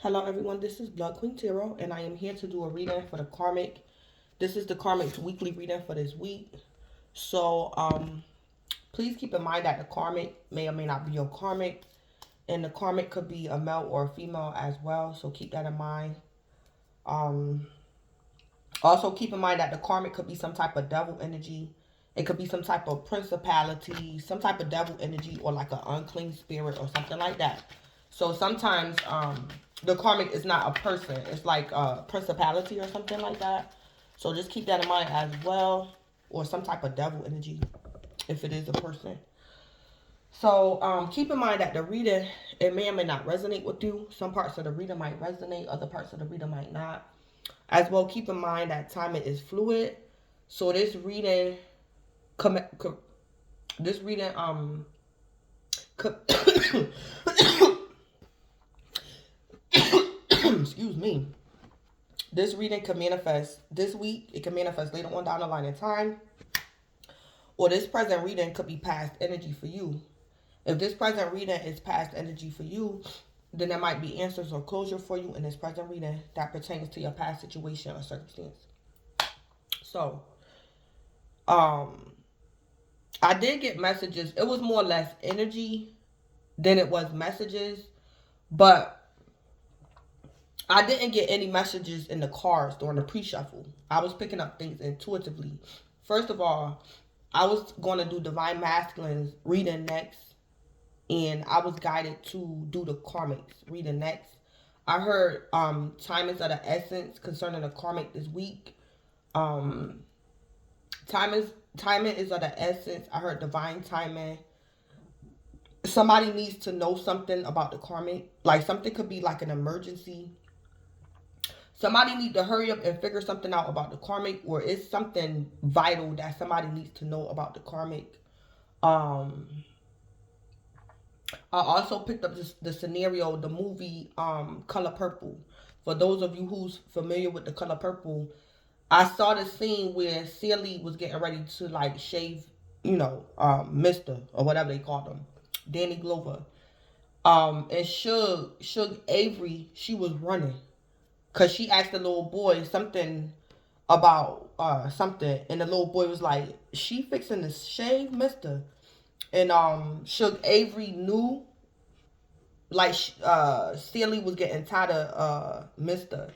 Hello everyone, this is Blood Queen Tarot, and I am here to do a reading for the Karmic. This is the Karmic's weekly reading for this week. So, please keep in mind that the Karmic may or may not be your Karmic, and the Karmic could be a male or a female as well, so keep that in mind. Also keep in mind that the Karmic could be some type of devil energy. It could be some type of principality, some type of devil energy, or like an unclean spirit or something like that. So sometimes the Karmic is not a person. It's like a principality or something like that. So just keep that in mind as well. Or some type of devil energy if it is a person. So keep in mind that the reading, it may or may not resonate with you. Some parts of the reading might resonate. Other parts of the reading might not. As well, keep in mind that timing is fluid. So this reading, this reading, excuse me. This reading can manifest this week. It can manifest later on down the line in time. Or this present reading could be past energy for you. If this present reading is past energy for you, then there might be answers or closure for you in this present reading that pertains to your past situation or circumstance. So, I did get messages. It was more or less energy than it was messages, but I didn't get any messages in the cards during the pre-shuffle. I was picking up things intuitively. First of all, I was going to do Divine Masculine's reading next, and I was guided to do the Karmic's reading next. I heard time is of the essence concerning the Karmic this week. Timing is of the essence. I heard divine timing. Somebody needs to know something about the Karmic. Like something could be like an emergency. Somebody needs to hurry up and figure something out about the Karmic, or it's something vital that somebody needs to know about the Karmic. I also picked up the scenario, the movie Color Purple. For those of you who's familiar with the Color Purple, I saw the scene where Celie was getting ready to like shave, Mr. or whatever they called him, Danny Glover. And Suge Avery, she was running. Cause she asked the little boy something about something, and the little boy was like, "She fixing to shave, Mister." And Suge Avery knew, like, Celie was getting tired of Mister.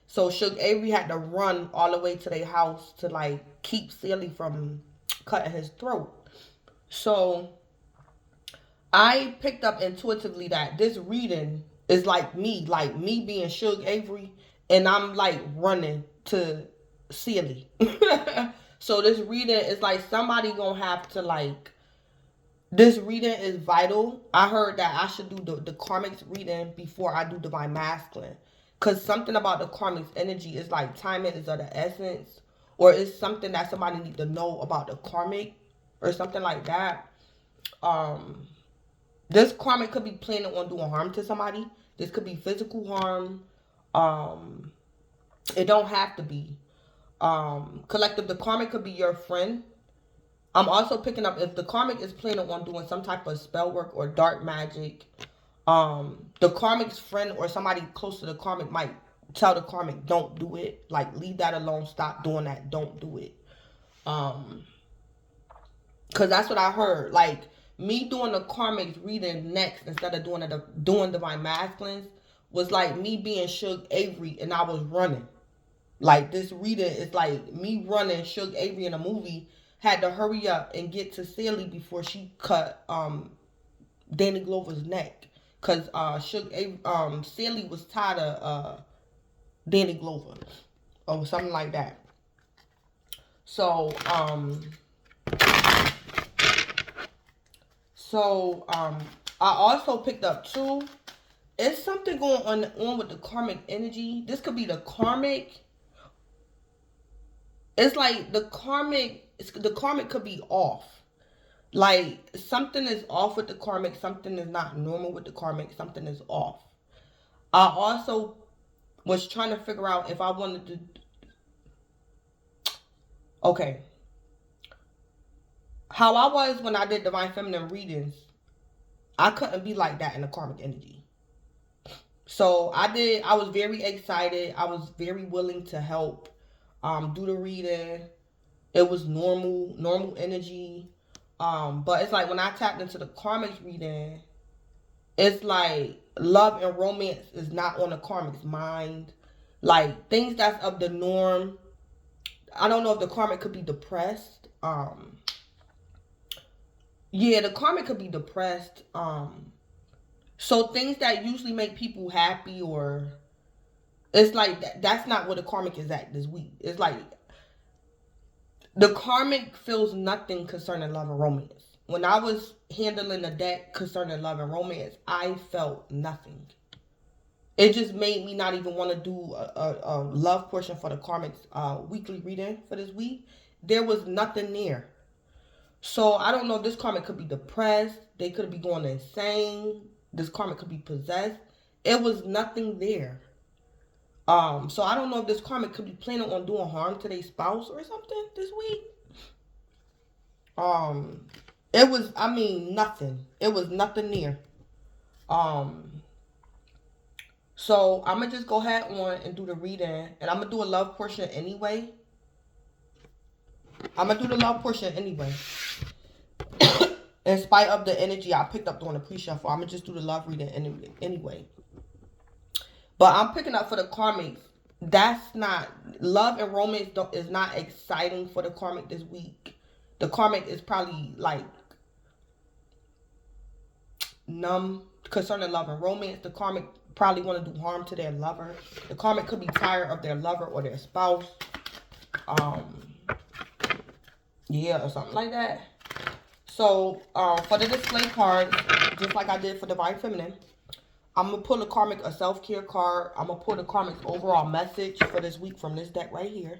So Suge Avery had to run all the way to their house to like keep Celie from cutting his throat. So I picked up intuitively that this reading is like me being Suge Avery, and I'm like running to Celie. So this reading is like somebody gonna have to like. This reading is vital. I heard that I should do the Karmic's reading before I do Divine Masculine. Because something about the Karmic's energy is like timing is of the essence. Or it's something that somebody need to know about the Karmic. Or something like that. This Karmic could be planning on doing harm to somebody. This could be physical harm. It don't have to be. Collective, the Karmic could be your friend. I'm also picking up if the Karmic is planning on doing some type of spell work or dark magic. The Karmic's friend or somebody close to the Karmic might tell the Karmic, don't do it. Like, leave that alone. Stop doing that. Don't do it. Because that's what I heard. Like, me doing the Karmic's reading next instead of doing Divine Masculines was like me being Suge Avery and I was running. Like, this reading is like me running. Suge Avery in a movie had to hurry up and get to Celie before she cut Danny Glover's neck. Because Celie was tired of Danny Glover. Or something like that. So, I also picked up too. It's something going on with the Karmic energy. This could be the Karmic. It's like the Karmic could be off. Like, something is off with the Karmic. Something is not normal with the Karmic. Something is off. I also was trying to figure out if I wanted to. Okay. How I was when I did Divine Feminine readings, I couldn't be like that in the Karmic energy. So I was very excited. I was very willing to help do the reading. It was normal energy. But it's like when I tapped into the karmic reading, it's like love and romance is not on the karmic's mind. Like things that's of the norm. I don't know if the karmic could be depressed. Yeah, the karmic could be depressed. So things that usually make people happy, or it's like that's not where the karmic is at this week. It's like the karmic feels nothing concerning love and romance. When I was handling the deck concerning love and romance, I felt nothing. It just made me not even want to do a love portion for the karmic's weekly reading for this week. There was nothing there. So I don't know if this karmic could be depressed. They could be going insane. This karmic could be possessed. It was nothing there. So I don't know if this karmic could be planning on doing harm to their spouse or something this week. It was, I mean, nothing. It was nothing there. So I'm gonna just go ahead on and do the reading, and I'm gonna do a love portion anyway. In spite of the energy I picked up during the pre-shuffle, I'm gonna just do the love reading anyway. But I'm picking up for the karmic. That's not love and romance is not exciting for the karmic this week. The karmic is probably like numb concerning love and romance. The karmic probably want to do harm to their lover. The karmic could be tired of their lover or their spouse. Yeah, or something like that. So, for the display cards, just like I did for Divine Feminine, I'm going to pull the karmic a self-care card. I'm going to pull the karmic's overall message for this week from this deck right here.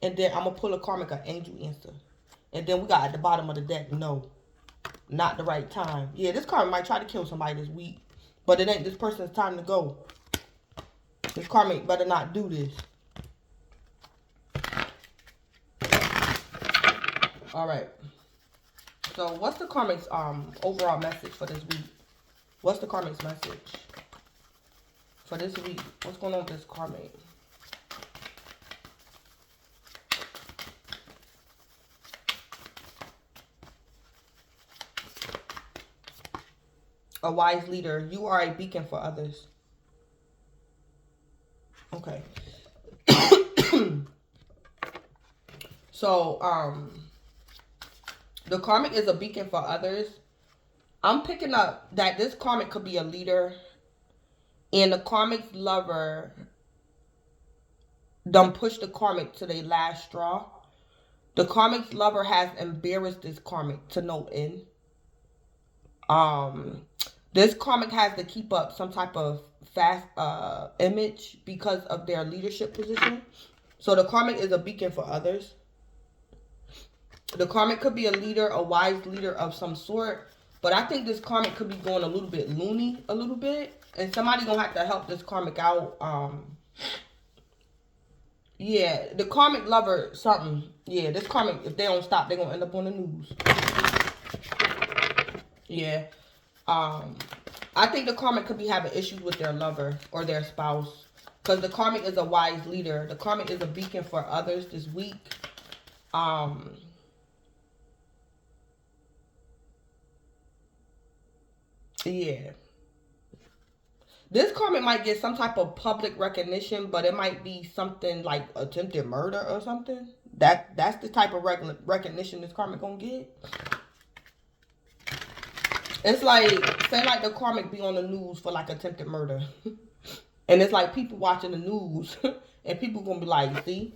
And then I'm going to pull a karmic an angel answer. And then we got at the bottom of the deck, no, not the right time. Yeah, this karmic might try to kill somebody this week, but it ain't this person's time to go. This karmic better not do this. All right. So what's the karmic's overall message for this week? What's the karmic's message for this week? What's going on with this karmic? A wise leader. You are a beacon for others. Okay. So, the karmic is a beacon for others. I'm picking up that this karmic could be a leader, and the karmic's lover done push the karmic to their last straw. The karmic's lover has embarrassed this karmic to no end. This karmic has to keep up some type of fast image because of their leadership position. So the karmic is a beacon for others. The karmic could be a leader, a wise leader of some sort. But I think this karmic could be going a little bit loony, a little bit. And somebody gonna have to help this karmic out. Yeah, the karmic lover, something. Yeah, this karmic, if they don't stop, they're gonna end up on the news. Yeah. I think the karmic could be having issues with their lover or their spouse. Because the karmic is a wise leader. The karmic is a beacon for others this week. Yeah. This karmic might get some type of public recognition, but it might be something like attempted murder or something. That's the type of recognition this karmic gonna get. It's like, say like the karmic be on the news for like attempted murder. And it's like people watching the news and people gonna be like, see,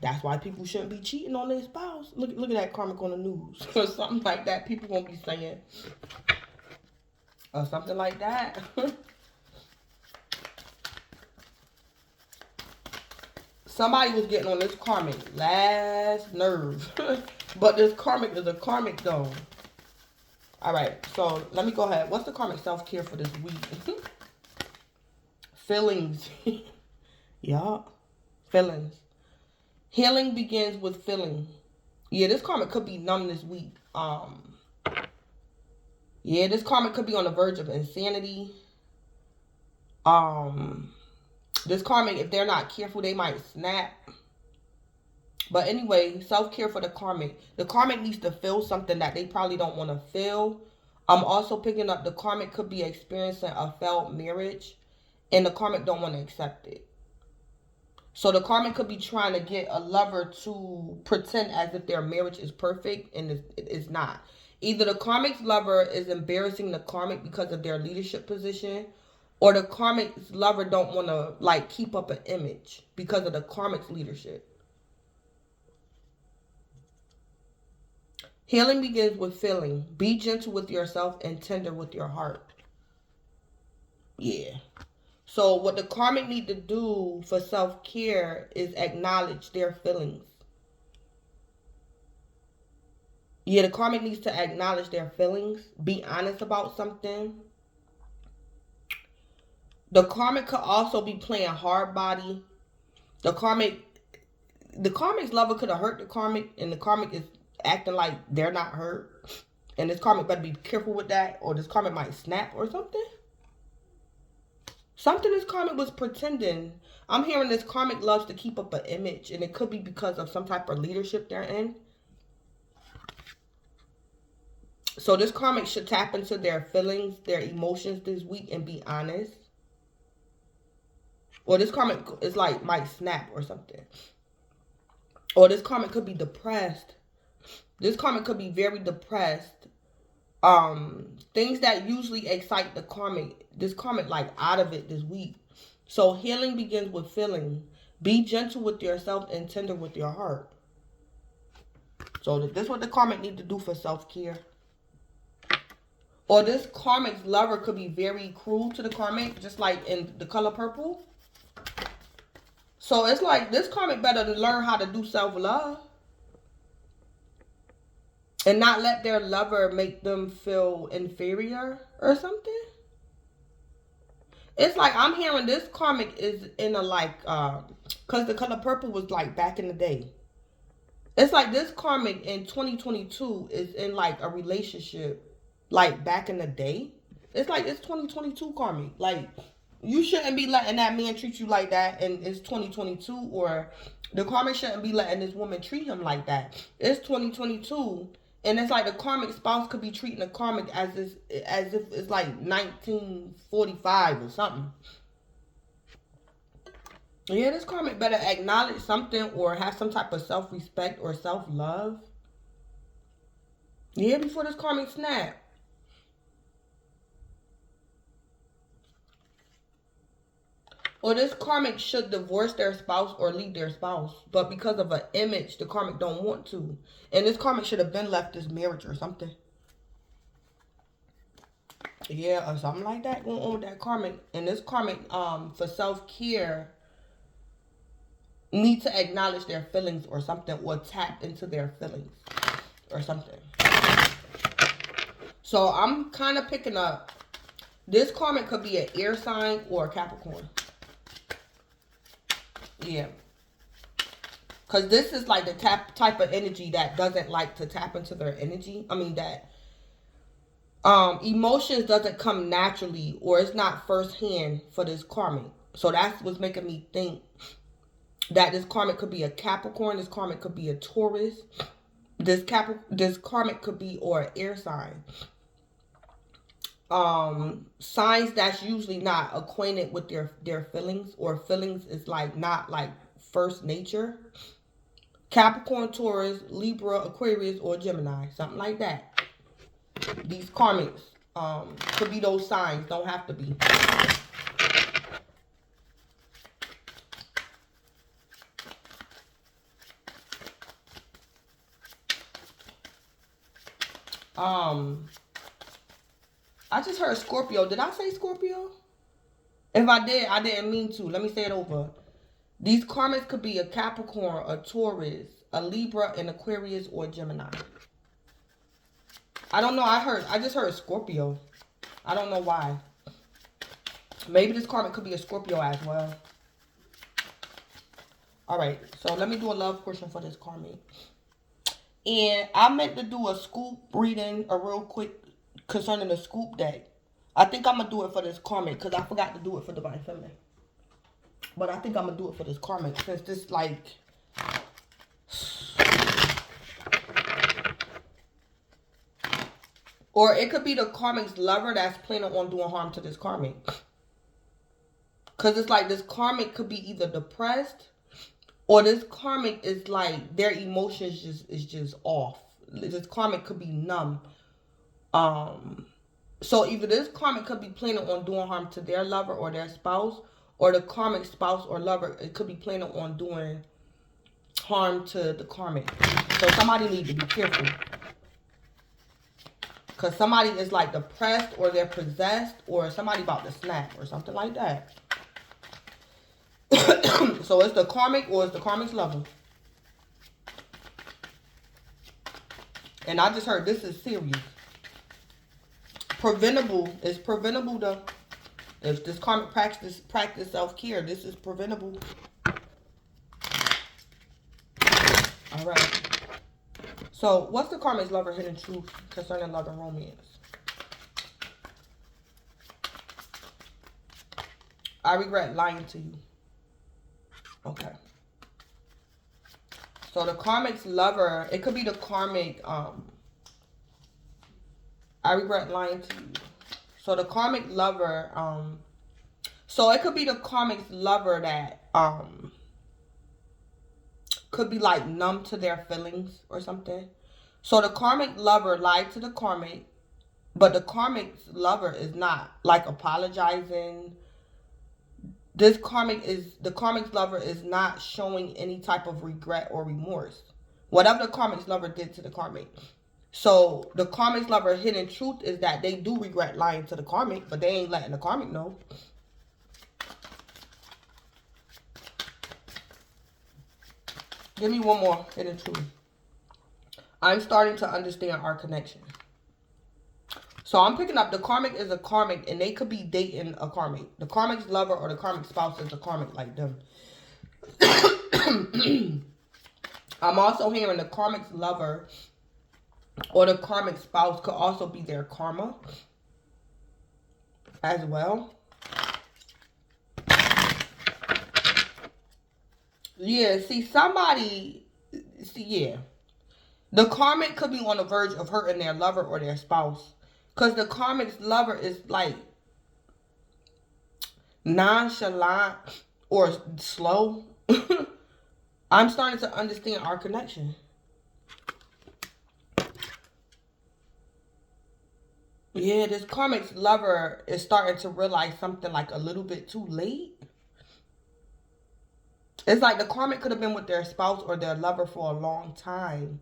that's why people shouldn't be cheating on their spouse. Look at that karmic on the news or something like that. People gonna be saying or something like that. Somebody was getting on this karmic last nerve. But this karmic is a karmic though. Alright, so let me go ahead. What's the karmic self-care for this week? Feelings. Yup. Feelings. Healing begins with feeling. Yeah, this karmic could be numb this week. Yeah, this karmic could be on the verge of insanity. This karmic, if they're not careful, they might snap. But anyway, self-care for the karmic. The karmic needs to feel something that they probably don't want to feel. I'm also picking up the karmic could be experiencing a failed marriage, and the karmic don't want to accept it. So the karmic could be trying to get a lover to pretend as if their marriage is perfect, and it's not. Either the karmic's lover is embarrassing the karmic because of their leadership position, or the karmic's lover don't want to like keep up an image because of the karmic's leadership. Healing begins with feeling. Be gentle with yourself and tender with your heart. Yeah. So what the karmic need to do for self-care is acknowledge their feelings. Yeah, the karmic needs to acknowledge their feelings. Be honest about something. The karmic could also be playing hard body. The karmic's lover could have hurt the karmic, and the karmic is acting like they're not hurt. And this karmic better be careful with that, or this karmic might snap or something. Something this karmic was pretending. I'm hearing this karmic loves to keep up an image, and it could be because of some type of leadership they're in. So this karmic should tap into their feelings, their emotions this week, and be honest. Or this karmic is like might snap or something. Or this karmic could be depressed. This karmic could be very depressed. Things that usually excite the karmic, this karmic like out of it this week. So healing begins with feeling. Be gentle with yourself and tender with your heart. So this is what the karmic need to do for self-care. Or this karmic's lover could be very cruel to the karmic, just like in the color purple. So it's like this karmic better learn how to do self-love. And not let their lover make them feel inferior or something. It's like I'm hearing this karmic is in a like, because the color purple was like back in the day. It's like this karmic in 2022 is in like a relationship like back in the day. It's like it's 2022 karmic. Like you shouldn't be letting that man treat you like that, and it's 2022. Or the karmic shouldn't be letting this woman treat him like that. It's 2022. And it's like the karmic spouse could be treating the karmic as if it's like 1945 or something. Yeah, this karmic better acknowledge something or have some type of self-respect or self-love. Yeah, before this karmic snap. Or this karmic should divorce their spouse or leave their spouse. But because of an image, the karmic don't want to. And this karmic should have been left this marriage or something. Yeah, or something like that going on with that karmic. And this karmic, for self-care, need to acknowledge their feelings or something. Or tap into their feelings or something. So I'm kind of picking up, this karmic could be an air sign or a Capricorn. Yeah. Because this is like the type of energy that doesn't like to tap into their energy. I mean that emotions doesn't come naturally, or it's not firsthand for this karmic. So that's what's making me think that this karmic could be a Capricorn. This karmic could be a Taurus. This karmic could be or an air sign. Signs that's usually not acquainted with their feelings, or feelings is like not like first nature. Capricorn, Taurus, Libra, Aquarius, or Gemini, something like that. These karmics could be those signs, don't have to be. I just heard Scorpio. Did I say Scorpio? If I did, I didn't mean to. Let me say it over. These karmics could be a Capricorn, a Taurus, a Libra, an Aquarius, or Gemini. I don't know. I just heard Scorpio. I don't know why. Maybe this karmic could be a Scorpio as well. Alright, so let me do a love portion for this karmic. And I meant to do a scoop reading, a real quick, concerning the scoop deck. I think I'm going to do it for this karmic because I forgot to do it for Divine Feminine. But I think I'm going to do it for this karmic since this, like... Or it could be the karmic's lover that's planning on doing harm to this karmic. Because it's like this karmic could be either depressed or this karmic is like their emotions is just off. This karmic could be numb. So either this karmic could be planning on doing harm to their lover or their spouse, or the karmic spouse or lover, it could be planning on doing harm to the karmic. So somebody needs to be careful. Because somebody is like depressed or they're possessed or somebody about to snap or something like that. So it's the karmic or it's the karmic's lover. And I just heard this is serious. Preventable. It's preventable though. If this karmic practice self-care, this is preventable. Alright. So what's the karmic's lover hidden truth concerning love and romance? I regret lying to you. Okay. So the karmic's lover, it could be the karmic, I regret lying to you. So the karmic lover, so it could be the karmic's lover that, could be like numb to their feelings or something. So the karmic lover lied to the karmic, but the karmic's lover is not like apologizing. The karmic's lover is not showing any type of regret or remorse. Whatever the karmic's lover did to the karmic. So the karmic's lover hidden truth is that they do regret lying to the karmic, but they ain't letting the karmic know. Give me one more hidden truth. I'm starting to understand our connection. So I'm picking up the karmic is a karmic and they could be dating a karmic. The karmic's lover or the karmic spouse is a karmic like them. I'm also hearing the karmic's lover or the karmic spouse could also be their karma as well. Yeah, yeah. The karmic could be on the verge of hurting their lover or their spouse. Because the karmic's lover is like nonchalant or slow. I'm starting to understand our connection. Yeah, this karmic's lover is starting to realize something like a little bit too late. It's like the karmic could have been with their spouse or their lover for a long time.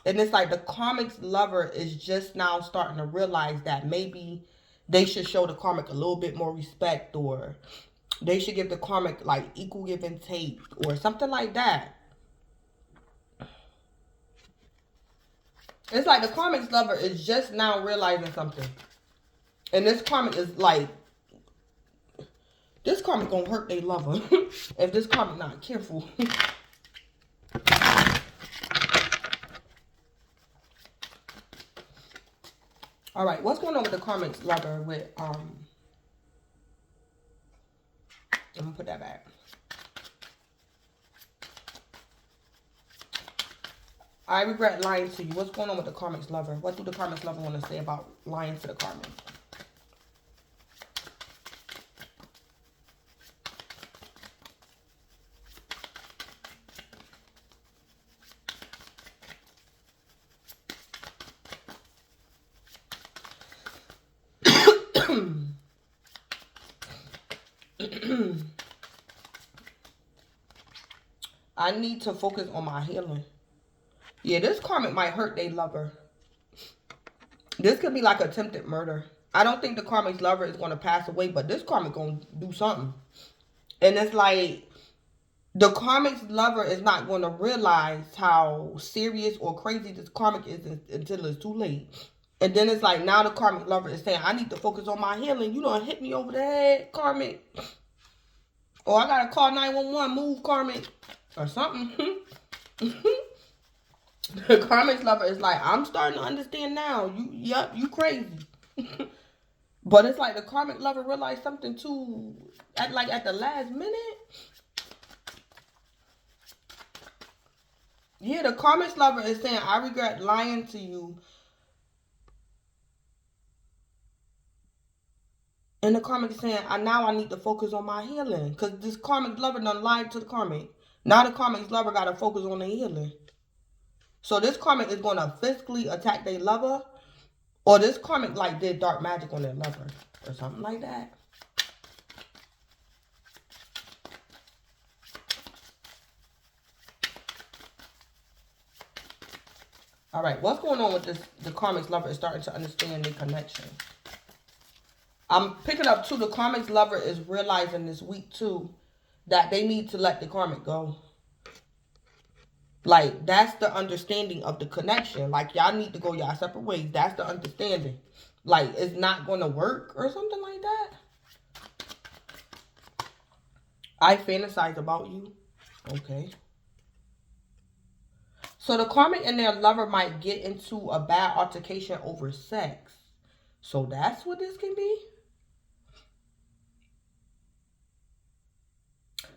And it's like the karmic's lover is just now starting to realize that maybe they should show the karmic a little bit more respect, or they should give the karmic like equal give and take or something like that. It's like the karmic's lover is just now realizing something. And this karmic is like, this karmic gonna hurt their lover if this karmic not careful. All right, what's going on with the karmic's lover with, I'm gonna put that back. I regret lying to you. What's going on with the karmic's lover? What do the karmic's lover want to say about lying to the karmic? I need to focus on my healing. Yeah, this karmic might hurt their lover. This could be like attempted murder. I don't think the karmic's lover is going to pass away, but this karmic going to do something. And it's like the karmic's lover is not going to realize how serious or crazy this karmic is until it's too late. And then it's like now the karmic lover is saying, I need to focus on my healing. You don't hit me over the head, karmic. Or I got to call 911, move, karmic. Or something. The karmic's lover is like, I'm starting to understand now. You crazy. But it's like the karmic lover realized something too, at the last minute. Yeah, the karmic lover is saying, I regret lying to you. And the karmic is saying, now I need to focus on my healing. Because this karmic lover done lied to the karmic. Now the karmic lover got to focus on their healing. So this karmic is going to physically attack their lover. Or this karmic like did dark magic on their lover. Or something like that. Alright, what's going on with this? The karmic's lover is starting to understand their connection. I'm picking up too, the karmic's lover is realizing this week too that they need to let the karmic go. Like, that's the understanding of the connection. Like, y'all need to go y'all separate ways. That's the understanding. Like, it's not going to work or something like that. I fantasize about you. Okay. So the karmic and their lover might get into a bad altercation over sex. So that's what this can be.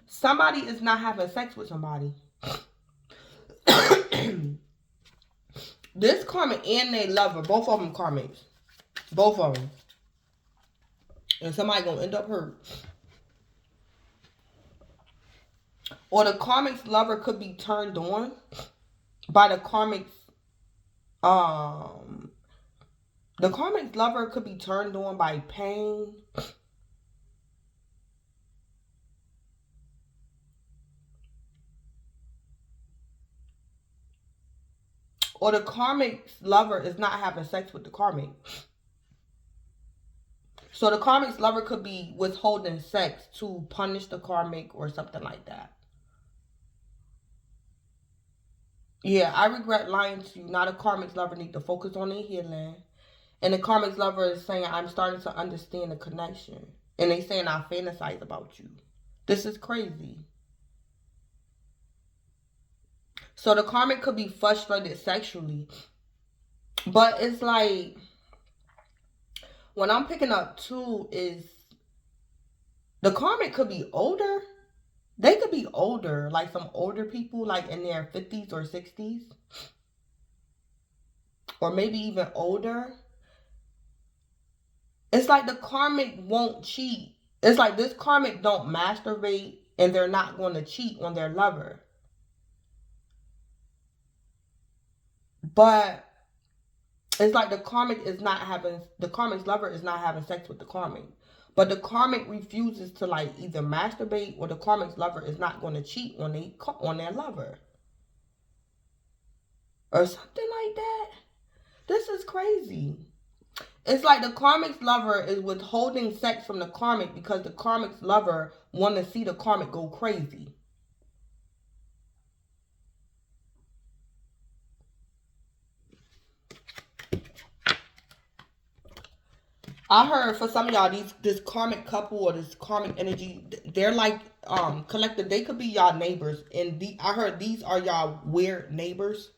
Somebody is not having sex with somebody. This karmic and their lover, both of them karmics. Both of them. And somebody gonna end up hurt. Or the karmic's lover could be turned on by the karmic's the karmic's lover could be turned on by pain. Or the karmic's lover is not having sex with the karmic. So the karmic's lover could be withholding sex to punish the karmic or something like that. Yeah, I regret lying to you. Now the karmic's lover need to focus on their healing. And the karmic's lover is saying, I'm starting to understand the connection. And they saying, I fantasize about you. This is crazy. So the karmic could be frustrated sexually. But it's like, what I'm picking up too is the karmic could be older. They could be older, like some older people, like in their 50s or 60s. Or maybe even older. It's like the karmic won't cheat. It's like this karmic don't masturbate and they're not going to cheat on their lover. But it's like the karmic's lover is not having sex with the karmic. But the karmic refuses to like either masturbate, or the karmic's lover is not going to cheat on their lover. Or something like that. This is crazy. It's like the karmic's lover is withholding sex from the karmic because the karmic's lover want to see the karmic go crazy. I heard for some of y'all, this karmic couple or this karmic energy, they're like collective. They could be y'all neighbors, and I heard these are y'all weird neighbors.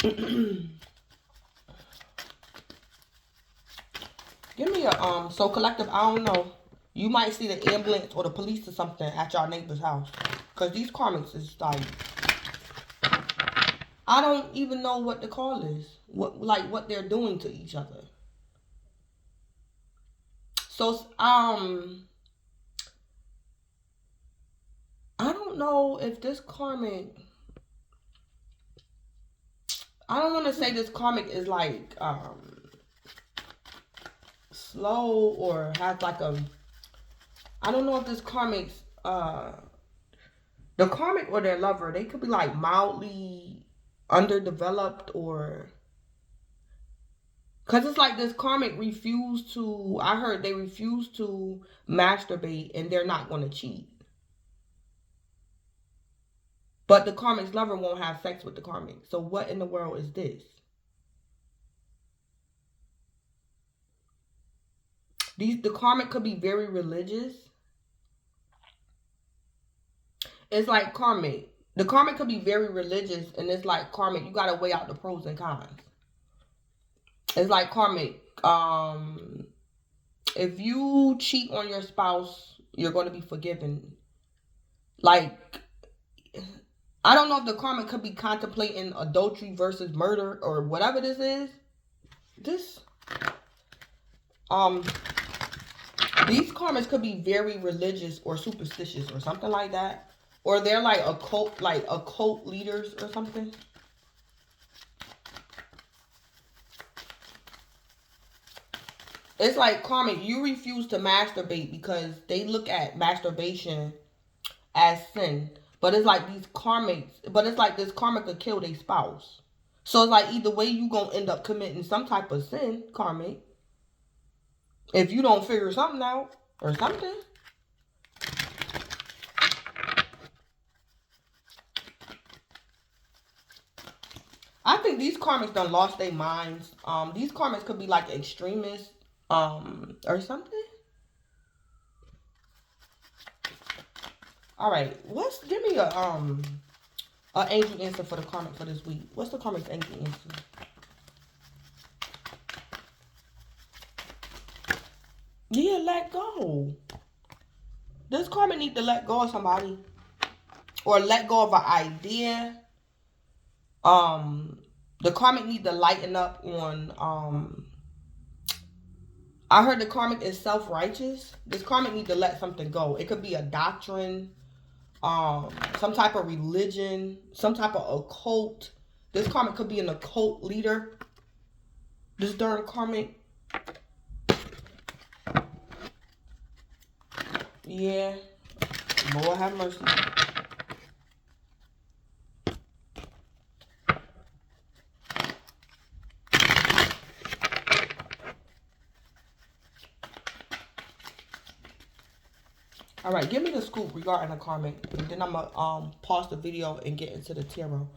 Give me a so collective. I don't know. You might see the ambulance or the police or something at y'all neighbor's house, cause these karmics is like, I don't even know what the call is. What they're doing to each other. So I don't know if this karmic. I don't want to say this karmic is like slow or has like a. I don't know if this karmic's the karmic or their lover, they could be like mildly underdeveloped, or because it's like this karmic refused to, I heard they refuse to masturbate and they're not going to cheat. But the karmic's lover won't have sex with the karmic. So what in the world is this? The karmic could be very religious. It's like karmic. The karmic could be very religious, and it's like karmic. You gotta weigh out the pros and cons. It's like karmic. If you cheat on your spouse, you're going to be forgiven. Like, I don't know if the karmic could be contemplating adultery versus murder or whatever this is. These karmics could be very religious or superstitious or something like that. Or they're like occult leaders or something. It's like karmic, you refuse to masturbate because they look at masturbation as sin. But it's like this karmic could kill their spouse. So it's like either way you gonna end up committing some type of sin, karmic. If you don't figure something out or something. I think these karmics done lost their minds. These karmics could be like extremists. Or something. All right, give me a angel answer for the karmic for this week. What's the karmic's angel answer? Yeah, let go. This karmic need to let go of somebody, or let go of an idea. The karmic need to lighten up on I heard the karmic is self-righteous. This karmic need to let something go. It could be a doctrine, some type of religion, some type of occult. This karmic could be an occult leader. This darn karmic. Yeah. Lord have mercy. All right, give me the scoop regarding the karmic. And then I'm going to pause the video and get into the tarot.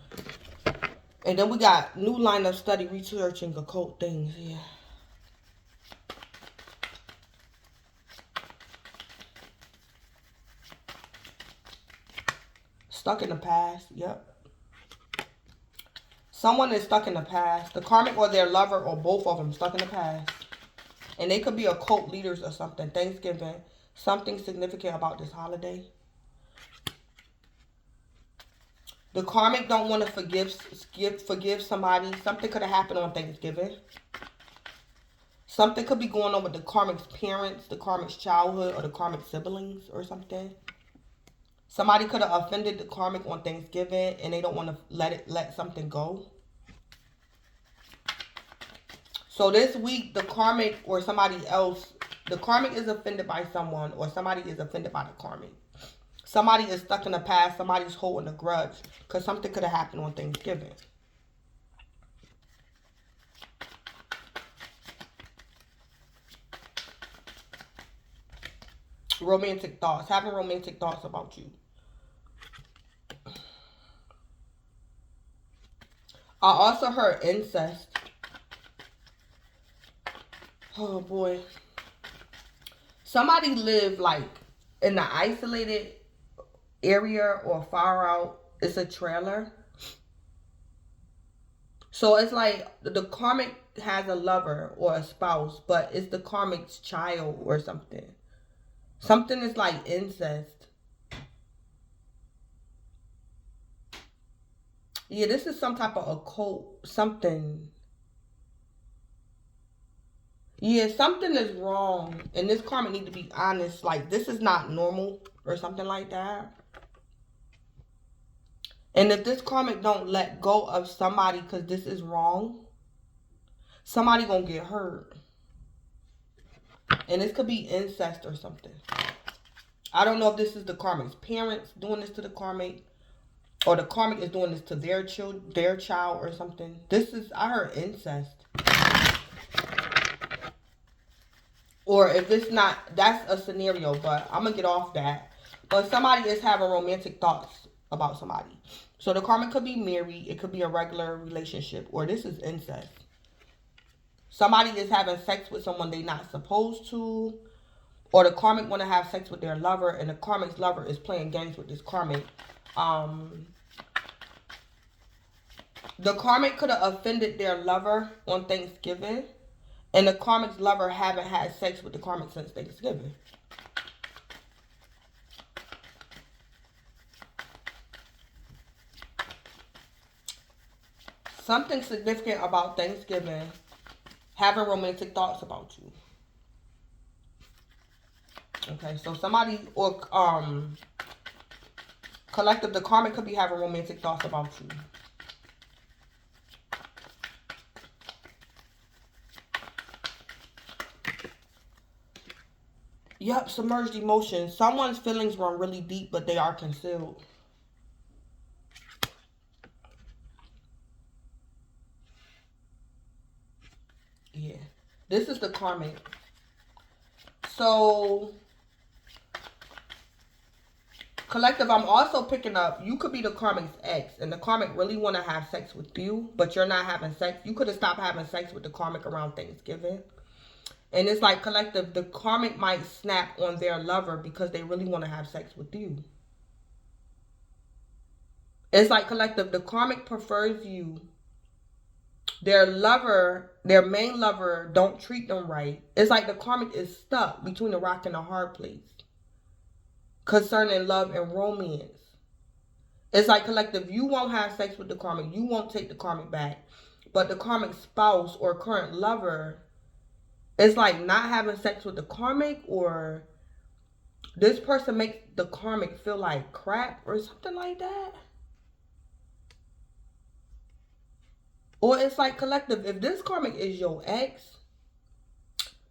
And then we got new line of study researching occult things. Yeah. Stuck in the past. Yep. Someone is stuck in the past. The karmic or their lover or both of them stuck in the past. And they could be occult leaders or something. Thanksgiving. Something significant about this holiday. The karmic don't want to forgive somebody. Something could have happened on Thanksgiving. Something could be going on with the karmic's parents, the karmic's childhood, or the karmic's siblings or something. Somebody could have offended the karmic on Thanksgiving and they don't want to let something go. So this week, the karmic or somebody else, the karmic is offended by someone or somebody is offended by the karmic. Somebody is stuck in the past. Somebody's holding a grudge because something could have happened on Thanksgiving. Romantic thoughts. Having romantic thoughts about you. I also heard incest. Oh boy. Somebody lived like in the isolated area or far out. It's a trailer. So it's like the karmic has a lover or a spouse, but it's the karmic's child or something. Something is like incest. Yeah, this is some type of occult, something. Yeah, something is wrong. And this karmic need to be honest. Like, this is not normal or something like that. And if this karmic don't let go of somebody because this is wrong, somebody gonna get hurt. And this could be incest or something. I don't know if this is the karmic's parents doing this to the karmic, or the karmic is doing this to their child or something. This is, I heard incest. Or if it's not, that's a scenario, but I'm going to get off that. But somebody is having romantic thoughts about somebody. So the karmic could be married. It could be a regular relationship. Or this is incest. Somebody is having sex with someone they're not supposed to. Or the karmic want to have sex with their lover. And the karmic's lover is playing games with this karmic. The karmic could have offended their lover on Thanksgiving, and the karmic's lover haven't had sex with the karmic since Thanksgiving. Something significant about Thanksgiving, having romantic thoughts about you. Okay, so somebody or collective, the karmic could be having romantic thoughts about you. Yep, submerged emotions. Someone's feelings run really deep, but they are concealed. Yeah. This is the karmic. So, collective, I'm also picking up, you could be the karmic's ex, and the karmic really want to have sex with you, but you're not having sex. You could have stopped having sex with the karmic around Thanksgiving. And it's like, collective, the karmic might snap on their lover because they really want to have sex with you. It's like, collective, the karmic prefers you. Their lover, their main lover, don't treat them right. It's like the karmic is stuck between a rock and a hard place concerning love and romance. It's like, collective, you won't have sex with the karmic. You won't take the karmic back. But the karmic spouse or current lover, it's like not having sex with the karmic, or this person makes the karmic feel like crap or something like that. Or it's like, collective, if this karmic is your ex,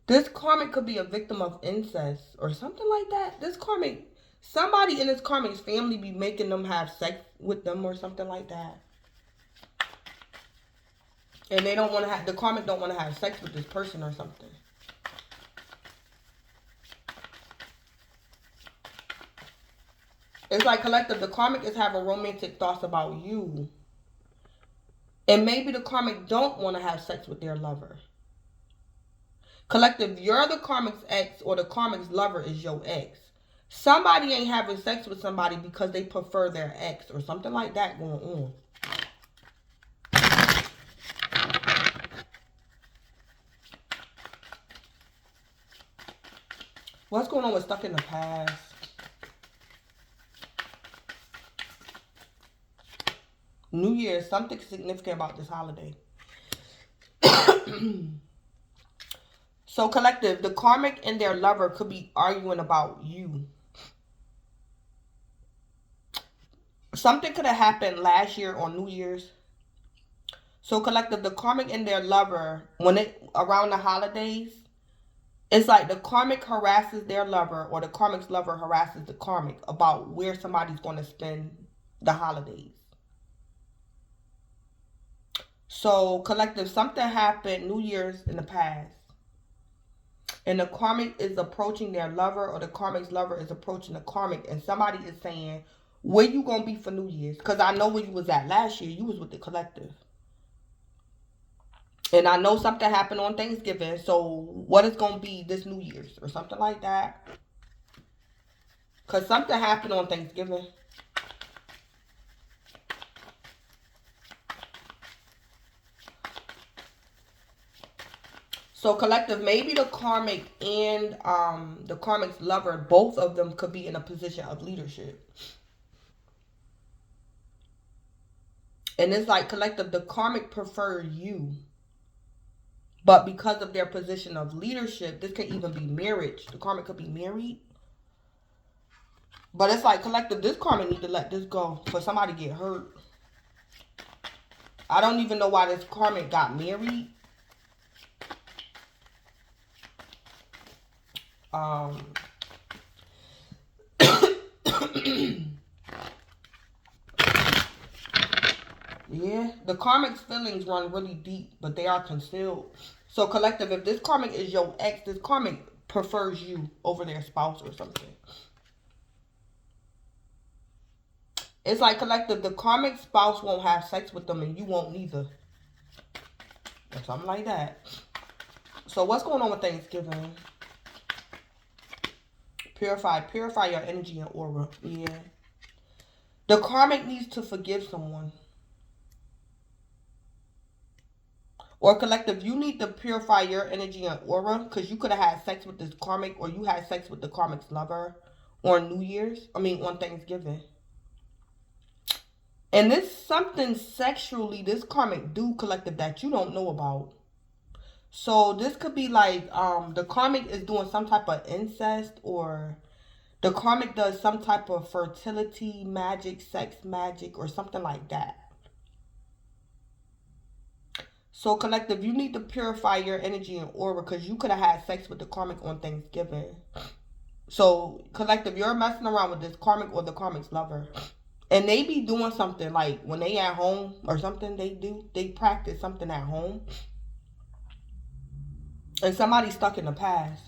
this karmic could be a victim of incest or something like that. This karmic, somebody in this karmic's family be making them have sex with them or something like that. And they don't want to have, the karmic don't want to have sex with this person or something. It's like, collective, the karmic is having romantic thoughts about you. And maybe the karmic don't want to have sex with their lover. Collective, you're the karmic's ex, or the karmic's lover is your ex. Somebody ain't having sex with somebody because they prefer their ex or something like that going on. What's going on with stuck in the past? New Year's, something significant about this holiday. So, collective, the karmic and their lover could be arguing about you. Something could have happened last year on New Year's. So, collective, the karmic and their lover, when it around the holidays, it's like the karmic harasses their lover, or the karmic's lover harasses the karmic about where somebody's going to spend the holidays. So, collective, something happened New Year's in the past, and the karmic is approaching their lover, or the karmic's lover is approaching the karmic, and somebody is saying, where you gonna be for New Year's? Because I know where you was at last year. You was with the collective. And I know something happened on Thanksgiving, so what is gonna be this New Year's? Or something like that. Because something happened on Thanksgiving. So, collective, maybe the karmic and the karmic's lover, both of them could be in a position of leadership. And it's like, collective, the karmic prefer you. But because of their position of leadership, this can even be marriage. The karmic could be married. But it's like, collective, this karmic need to let this go for somebody to get hurt. I don't even know why this karmic got married. Yeah, the karmic's feelings run really deep, but they are concealed. So, collective, if this karmic is your ex, this karmic prefers you over their spouse or something. It's like, collective, the karmic spouse won't have sex with them and you won't neither. Or something like that. So, what's going on with Thanksgiving? Purify your energy and aura. Yeah. The karmic needs to forgive someone. Or collective, you need to purify your energy and aura because you could have had sex with this karmic, or you had sex with the karmic's lover on New Year's. I mean, on Thanksgiving. And this something sexually this karmic do, collective, that you don't know about. So this could be like the karmic is doing some type of incest, or the karmic does some type of fertility magic, sex magic, or something like that. So collective, you need to purify your energy and aura because you could have had sex with the karmic on Thanksgiving. So collective, you're messing around with this karmic or the karmic's lover. And they be doing something like when they at home or something, they practice something at home. And somebody's stuck in the past.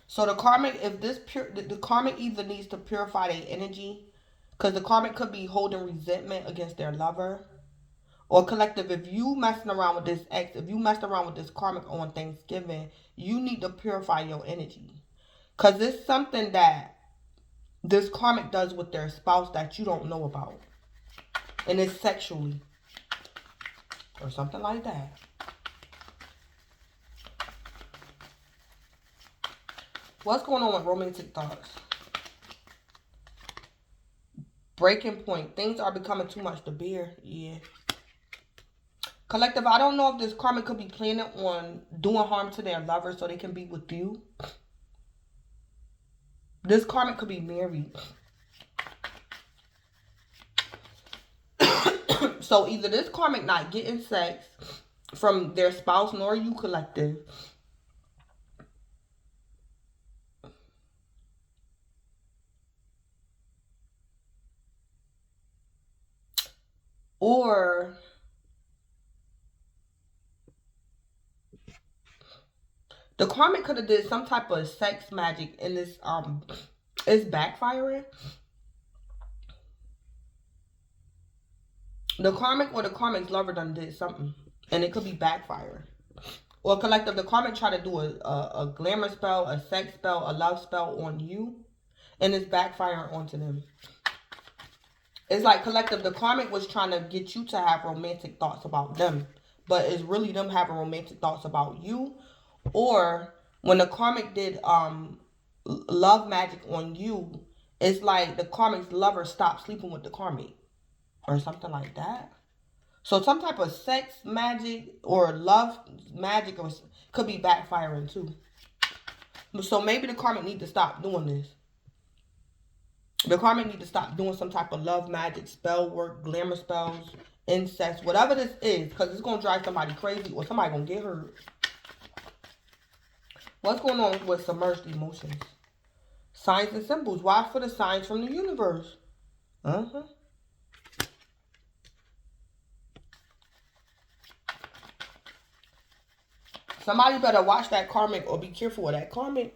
So the karmic, if this the karmic either needs to purify their energy, because the karmic could be holding resentment against their lover. Or collective, if you messing around with this ex, if you messed around with this karmic on Thanksgiving, you need to purify your energy. Because it's something that this karmic does with their spouse that you don't know about. And it's sexually. Or something like that. What's going on with romantic thoughts? Breaking point. Things are becoming too much to bear. Yeah. Collective, I don't know if this karmic could be planning on doing harm to their lover so they can be with you. This karmic could be married. So either this karmic not getting sex from their spouse, nor you, collective. Or the karmic could have did some type of sex magic and this it's backfiring. The karmic or the karmic's lover done did something and it could be backfiring. Or collective, the karmic try to do a glamour spell, a sex spell, a love spell on you, and it's backfiring onto them. It's like collective, the karmic was trying to get you to have romantic thoughts about them, but it's really them having romantic thoughts about you. Or when the karmic did love magic on you, it's like the karmic's lover stopped sleeping with the karmic or something like that. So some type of sex magic or love magic or could be backfiring too. So maybe the karmic need to stop doing this. The karmic need to stop doing some type of love magic, spell work, glamour spells, incest, whatever this is, because it's going to drive somebody crazy or somebody going to get hurt. What's going on with submerged emotions? Signs and symbols. Watch for the signs from the universe. Somebody better watch that karmic or be careful of that karmic.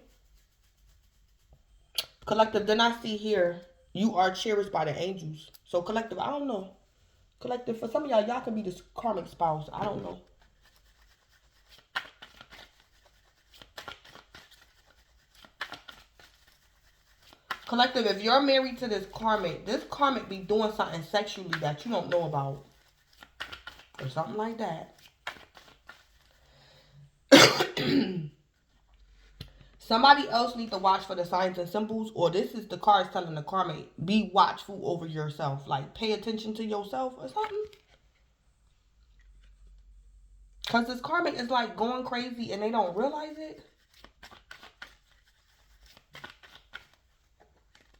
Collective, then I see here, you are cherished by the angels. So collective, I don't know. Collective, for some of y'all could be this karmic spouse. I don't know. Collective, if you're married to this karmic be doing something sexually that you don't know about. Or something like that. Somebody else needs to watch for the signs and symbols, or this is the cards telling the karmic, be watchful over yourself. Like, pay attention to yourself or something. Because this karmic is like going crazy and they don't realize it.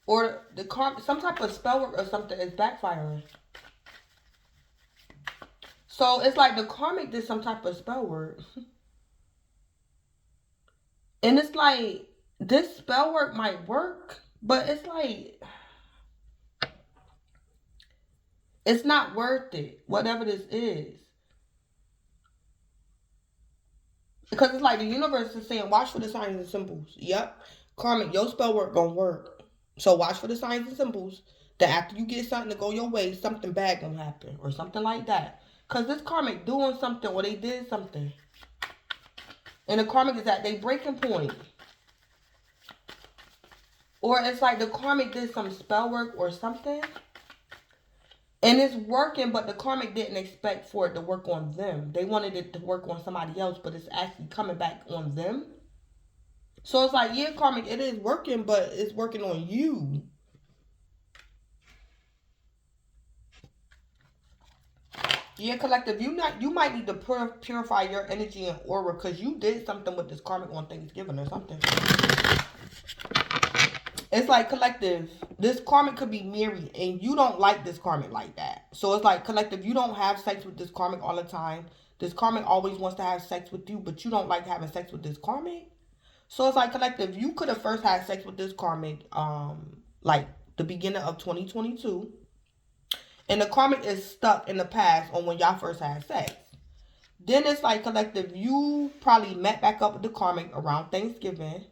Or the some type of spell work or something is backfiring. So it's like the karmic did some type of spell work. And it's like, this spell work might work, but it's like, it's not worth it, whatever this is. Because it's like the universe is saying, watch for the signs and symbols. Yep. Karmic, your spell work gonna work. So watch for the signs and symbols that after you get something to go your way, something bad gonna happen. Or something like that. Because this karmic doing something or they did something. And the karmic is at their breaking point. Or it's like the karmic did some spell work or something. And it's working, but the karmic didn't expect for it to work on them. They wanted it to work on somebody else, but it's actually coming back on them. So it's like, yeah, karmic, it is working, but it's working on you. Yeah, collective, you might need to purify your energy and aura because you did something with this karmic on Thanksgiving or something. It's like, collective, this karmic could be married and you don't like this karmic like that. So it's like, collective, you don't have sex with this karmic all the time. This karmic always wants to have sex with you, but you don't like having sex with this karmic. So it's like, collective, you could have first had sex with this karmic like the beginning of 2022. And the karmic is stuck in the past on when y'all first had sex. Then it's like, collective, you probably met back up with the karmic around Thanksgiving.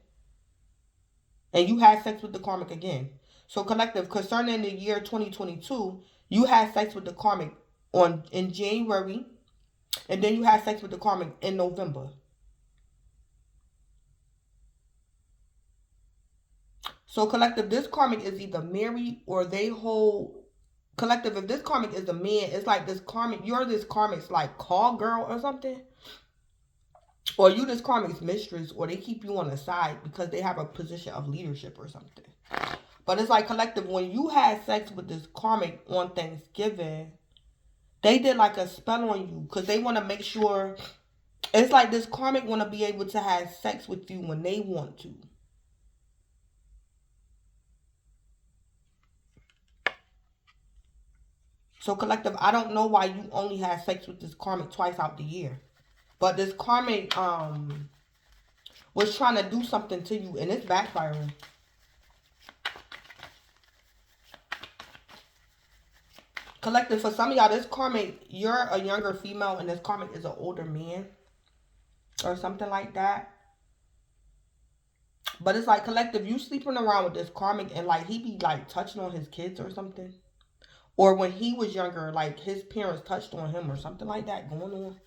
And you had sex with the karmic again. So, collective, concerning the year 2022, you had sex with the karmic in January. And then you had sex with the karmic in November. So, collective, this karmic is either married or they hold... Collective, if this karmic is the man, it's like this karmic, you're this karmic's like call girl or something. Or you this karmic's mistress, or they keep you on the side because they have a position of leadership or something. But it's like, collective, when you had sex with this karmic on Thanksgiving, they did like a spell on you because they want to make sure... It's like this karmic want to be able to have sex with you when they want to. So, collective, I don't know why you only have sex with this karmic twice out the year. But this karmic was trying to do something to you, and it's backfiring. Collective, for some of y'all, this karmic, you're a younger female, and this karmic is an older man. Or something like that. But it's like, collective, you sleeping around with this karmic, and like he be like touching on his kids or something. Or when he was younger, like his parents touched on him or something like that going on.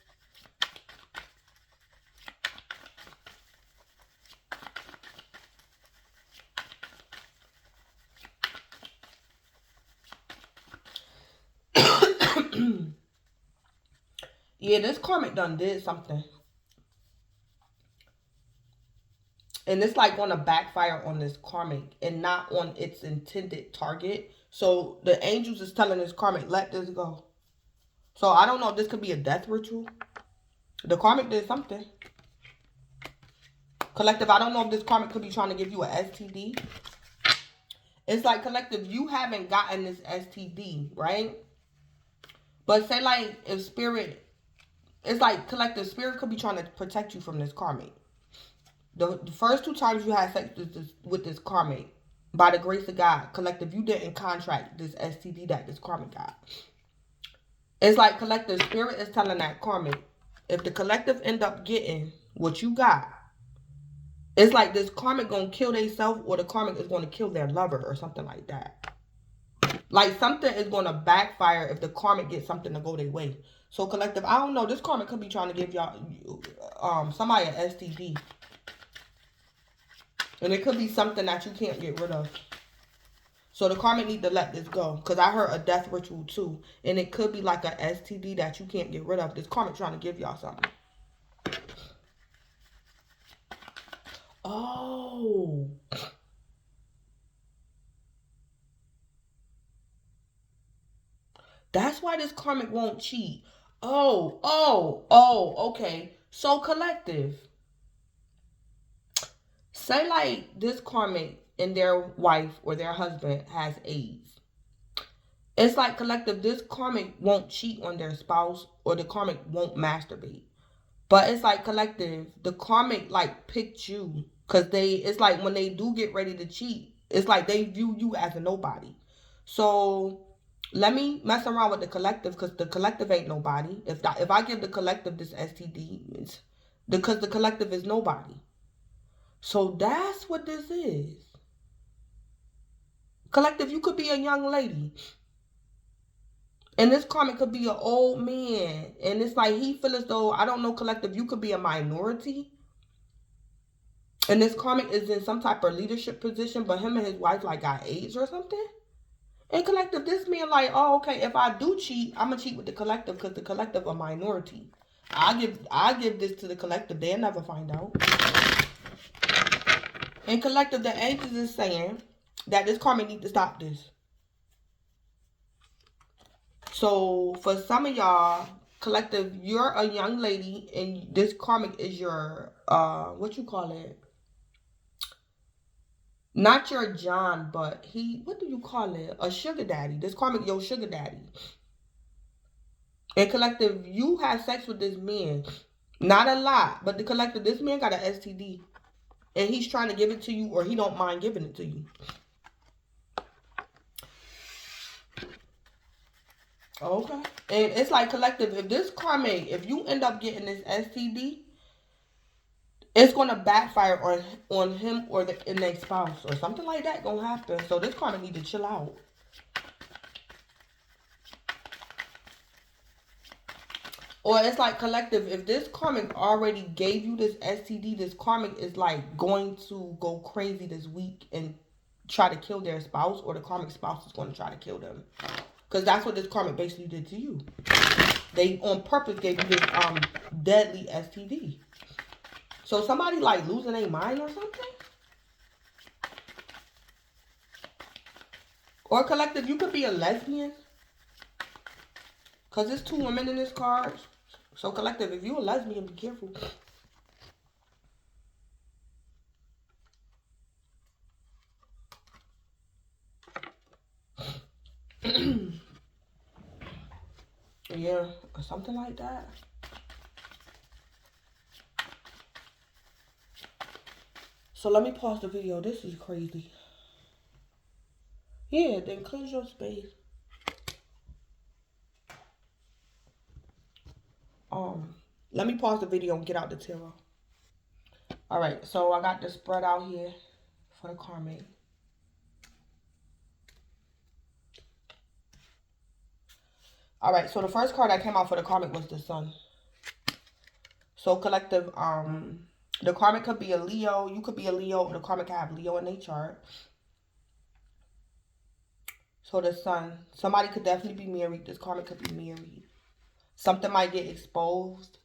Yeah, this karmic done did something. And it's like going to backfire on this karmic and not on its intended target. So the angels is telling this karmic, let this go. So I don't know if this could be a death ritual. The karmic did something. Collective, I don't know if this karmic could be trying to give you an STD. It's like, collective, you haven't gotten this STD, right? But say like if spirit... It's like, collective, spirit could be trying to protect you from this karmic. The first 2 times you had sex with this karmic, by the grace of God, collective, you didn't contract this STD that this karmic got. It's like, collective, spirit is telling that karmic, if the collective end up getting what you got, it's like this karmic gonna kill themselves, or the karmic is gonna kill their lover or something like that. Like, something is gonna backfire if the karmic gets something to go their way. So, collective, I don't know. This karmic could be trying to give y'all somebody an STD. And it could be something that you can't get rid of. So the karmic need to let this go. Because I heard a death ritual too. And it could be like a STD that you can't get rid of. This karmic trying to give y'all something. Oh. That's why this karmic won't cheat. Oh, okay. So, collective. Say like this karmic and their wife or their husband has AIDS. It's like, collective, this karmic won't cheat on their spouse, or the karmic won't masturbate. But it's like, collective, the karmic like picked you. Because it's like when they do get ready to cheat, it's like they view you as a nobody. So let me mess around with the collective, because the collective ain't nobody. If I give the collective this STD, it's because the collective is nobody. So that's what this is. Collective, you could be a young lady. And this karmic could be an old man. And it's like he feel as though, I don't know, collective, you could be a minority. And this karmic is in some type of leadership position, but him and his wife like got AIDS or something. And collective, this man like, oh, okay, if I do cheat, I'm gonna cheat with the collective because the collective a minority. I give this to the collective. They'll never find out. And collective, the angels is saying that this karmic need to stop this. So for some of y'all, collective, you're a young lady and this karmic is your what you call it? Not your John, but what do you call it? A sugar daddy. This karmic your sugar daddy. And collective, you have sex with this man. Not a lot, but the collective, this man got an STD. And he's trying to give it to you or he don't mind giving it to you. Okay. And it's like collective, if this karmic, if you end up getting this STD, it's going to backfire on him or the next spouse or something like that going to happen. So this karmic need to chill out. Or it's like collective, if this karmic already gave you this STD, this karmic is like going to go crazy this week and try to kill their spouse, or the karmic spouse is going to try to kill them. Because that's what this karmic basically did to you. They on purpose gave you this deadly STD. So somebody like losing their mind or something? Or collective, you could be a lesbian. Because there's 2 women in this card. So collective, if you're a lesbian, be careful. Yeah, or something like that. So let me pause the video. This is crazy. Yeah, then cleanse your space. Let me pause the video and get out the tarot. Alright, so I got the spread out here for the karmic. Alright, so the first card that came out for the karmic was the Sun. So collective, the karmic could be a Leo. You could be a Leo, or the karmic could have Leo in their chart. So the Sun, somebody could definitely be married. This karmic could be married. Something might get exposed.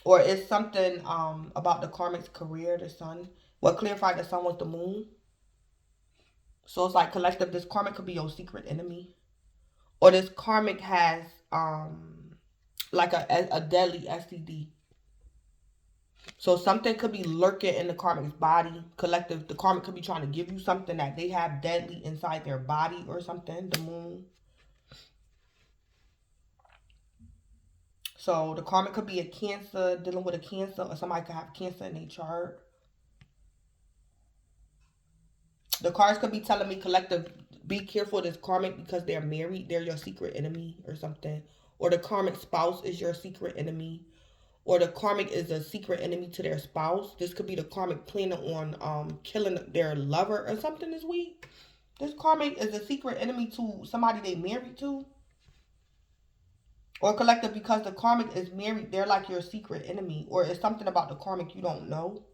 Or it's something about the karmic's career, the Sun. What clarified the Sun was the Moon. So it's like collective, this karmic could be your secret enemy. Or this karmic has like a deadly STD. So something could be lurking in the karmic's body. Collective, the karmic could be trying to give you something that they have deadly inside their body or something. The Moon. So the karmic could be a Cancer, dealing with a Cancer, or somebody could have Cancer in their chart. The cards could be telling me, collective, be careful of this karmic because they're married. They're your secret enemy or something. Or the karmic spouse is your secret enemy. Or the karmic is a secret enemy to their spouse. This could be the karmic planning on killing their lover or something this week. This karmic is a secret enemy to somebody they married to. Or collective, because the karmic is married, they're like your secret enemy. Or it's something about the karmic you don't know.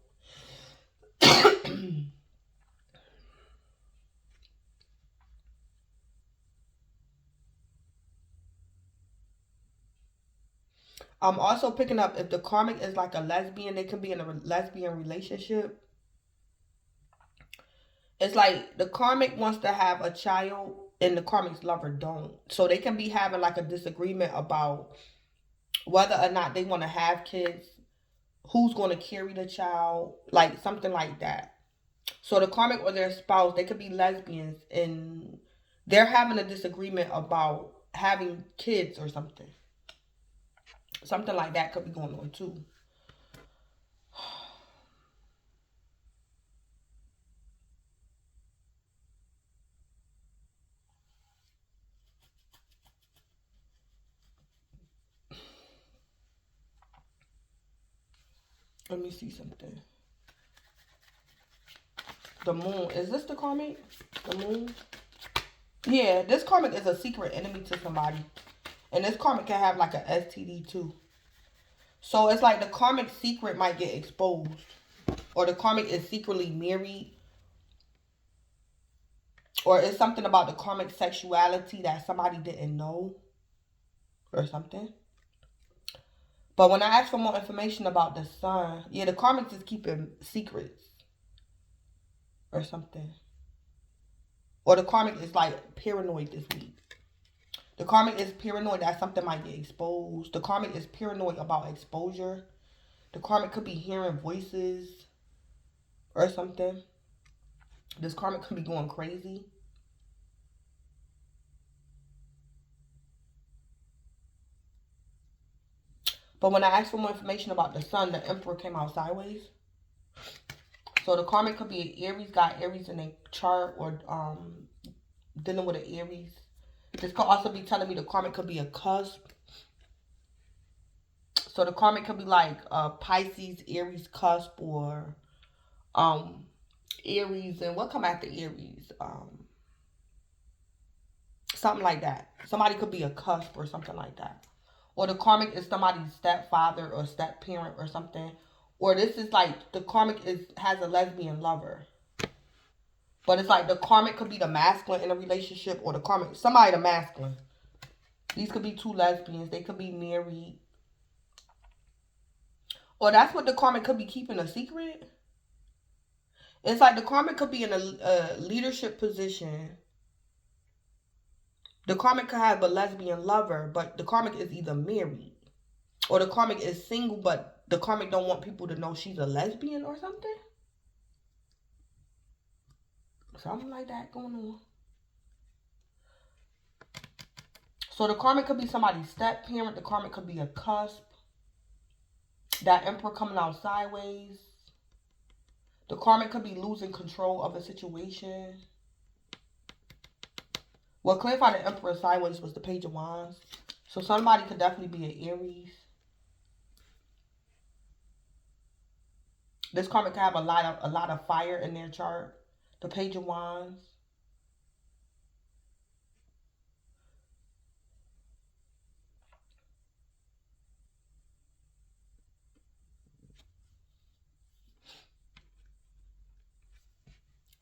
I'm also picking up if the karmic is like a lesbian, they can be in a lesbian relationship. It's like the karmic wants to have a child and the karmic's lover don't. So they can be having like a disagreement about whether or not they want to have kids, who's going to carry the child, like something like that. So the karmic or their spouse, they could be lesbians and they're having a disagreement about having kids or something. Something like that could be going on too. Let me see something. The Moon. Is this the karmic? The Moon? Yeah, this karmic is a secret enemy to somebody. And this karmic can have like a STD too. So it's like the karmic secret might get exposed. or the karmic is secretly married, or it's something about the karmic sexuality that somebody didn't know or something. But when I asked for more information about the sun, yeah, the karmic is keeping secrets or something. Or the karmic is like paranoid this week. The karmic is paranoid that something might get exposed. The karmic is paranoid about exposure. The karmic could be hearing voices or something. This karmic could be going crazy. But when I asked for more information about the sun, the emperor came out sideways. So the karmic could be an Aries, got Aries in a chart, or dealing with an Aries. This could also be telling me the karmic could be a cusp. So the karmic could be like Pisces, Aries cusp, or Aries, and what come after Aries? Something like that. Somebody could be a cusp or something like that. Or the karmic is somebody's stepfather or step parent or something. Or this is like the karmic has a lesbian lover. But it's like the karmic could be the masculine in a relationship, or the karmic, somebody the masculine. These could be two lesbians. They could be married. Or that's what the karmic could be keeping a secret. It's like the karmic could be in a leadership position. The karmic could have a lesbian lover, but the karmic is either married. Or the karmic is single, but the karmic don't want people to know she's a lesbian or something. Something like that going on. So the karmic could be somebody's step parent. The karmic could be a cusp. That emperor coming out sideways. The karmic could be losing control of a situation. What clarified the emperor sideways was the page of wands. So somebody could definitely be an Aries. This karmic could have a lot of fire in their chart. The page of wands.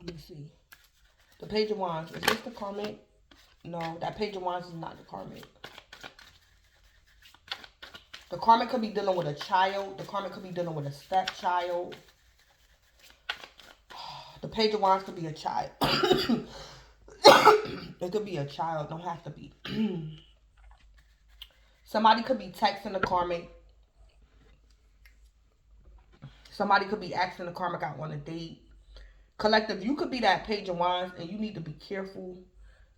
Let me see. The page of wands. Is this the karmic? No, that page of wands is not the karmic. The karmic could be dealing with a child. The karmic could be dealing with a stepchild. The page of wands could be a child. It could be a child. Don't have to be. Somebody could be texting the karmic. Somebody could be asking the karmic out on a date. Collective, you could be that page of wands, and you need to be careful.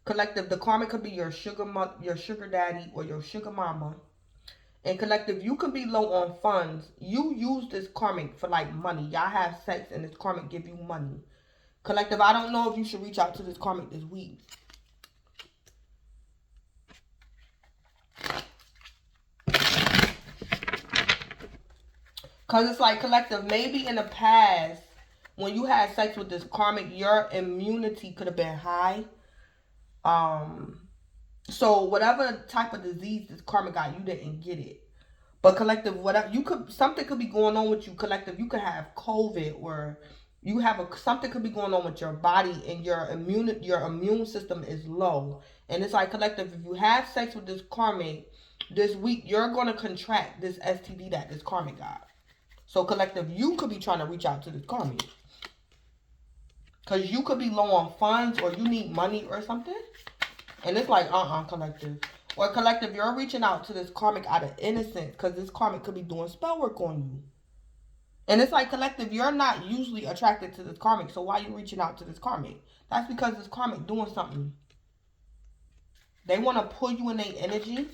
Collective, the karmic could be your sugar daddy, or your sugar mama. And collective, you could be low on funds. You use this karmic for like money. Y'all have sex and this karmic give you money. Collective, I don't know if you should reach out to this karmic this week. Because it's like, collective, maybe in the past, when you had sex with this karmic, your immunity could have been high. So whatever type of disease this karmic got, you didn't get it. But collective, whatever, something could be going on with you. Collective, you could have COVID, or you have something could be going on with your body, and your immune system is low. And it's like, collective, if you have sex with this karmic this week, you're going to contract this STD that this karmic got. So collective, you could be trying to reach out to this karmic. Because you could be low on funds, or you need money or something. And it's like, collective. Or collective, you're reaching out to this karmic out of innocence, because this karmic could be doing spell work on you. And it's like, collective, you're not usually attracted to this karmic, so why are you reaching out to this karmic? That's because this karmic doing something. They want to pull you in their energy.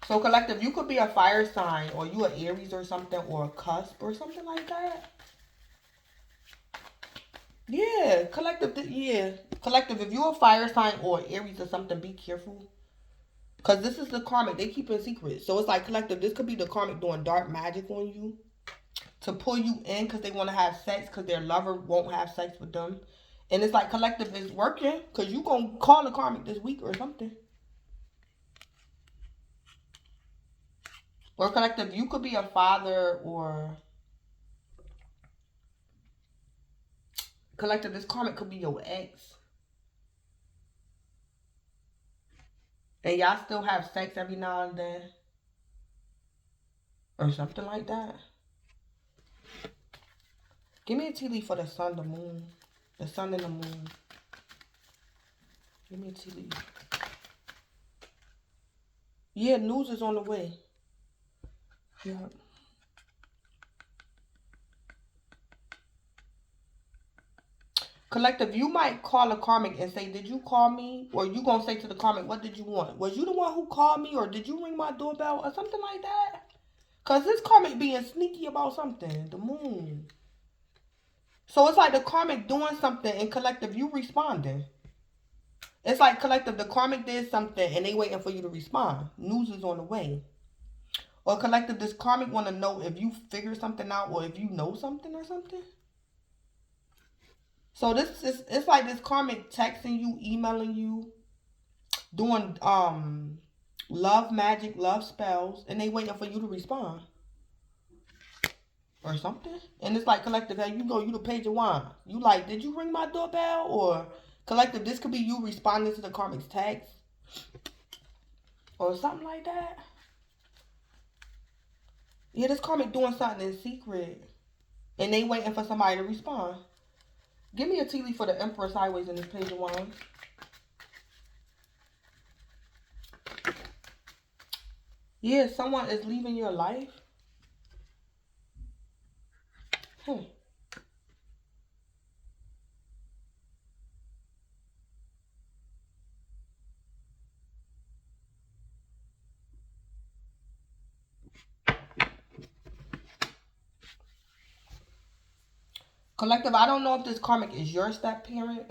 So collective, you could be a fire sign, or you an Aries or something, or a cusp or something like that. Yeah, collective, Collective, if you're a fire sign or Aries or something, be careful. Because this is the karmic. They keep it secret. So it's like, collective, this could be the karmic doing dark magic on you to pull you in because they want to have sex because their lover won't have sex with them. And it's like, collective is working because you going to call the karmic this week or something. Or collective, you could be a father, or collective, this karmic could be your ex. And y'all still have sex every now and then. Or something like that. Give me a tea leaf for the sun, the moon. The sun and the moon. Give me a tea leaf. Yeah, news is on the way. Yeah. Collective, you might call a karmic and say, did you call me? Or you gonna say to the karmic, what did you want? Was you the one who called me? Or did you ring my doorbell? Or something like that? Because this karmic being sneaky about something. The moon. So it's like the karmic doing something, and collective, you responding. It's like collective, the karmic did something and they waiting for you to respond. News is on the way. Or collective, this karmic want to know if you figure something out or if you know something or something. So this is, it's like this karmic texting you, emailing you, doing love magic, love spells, and they waiting for you to respond. Or something. And it's like collective, hey, you know, you the page of wine. You like, did you ring my doorbell? Or collective, this could be you responding to the karmic's text. Or something like that. Yeah, this karmic doing something in secret. And they waiting for somebody to respond. Give me a tea leaf for the Emperor sideways in this page of wands. Yeah, someone is leaving your life. Collective, I don't know if this karmic is your step parent.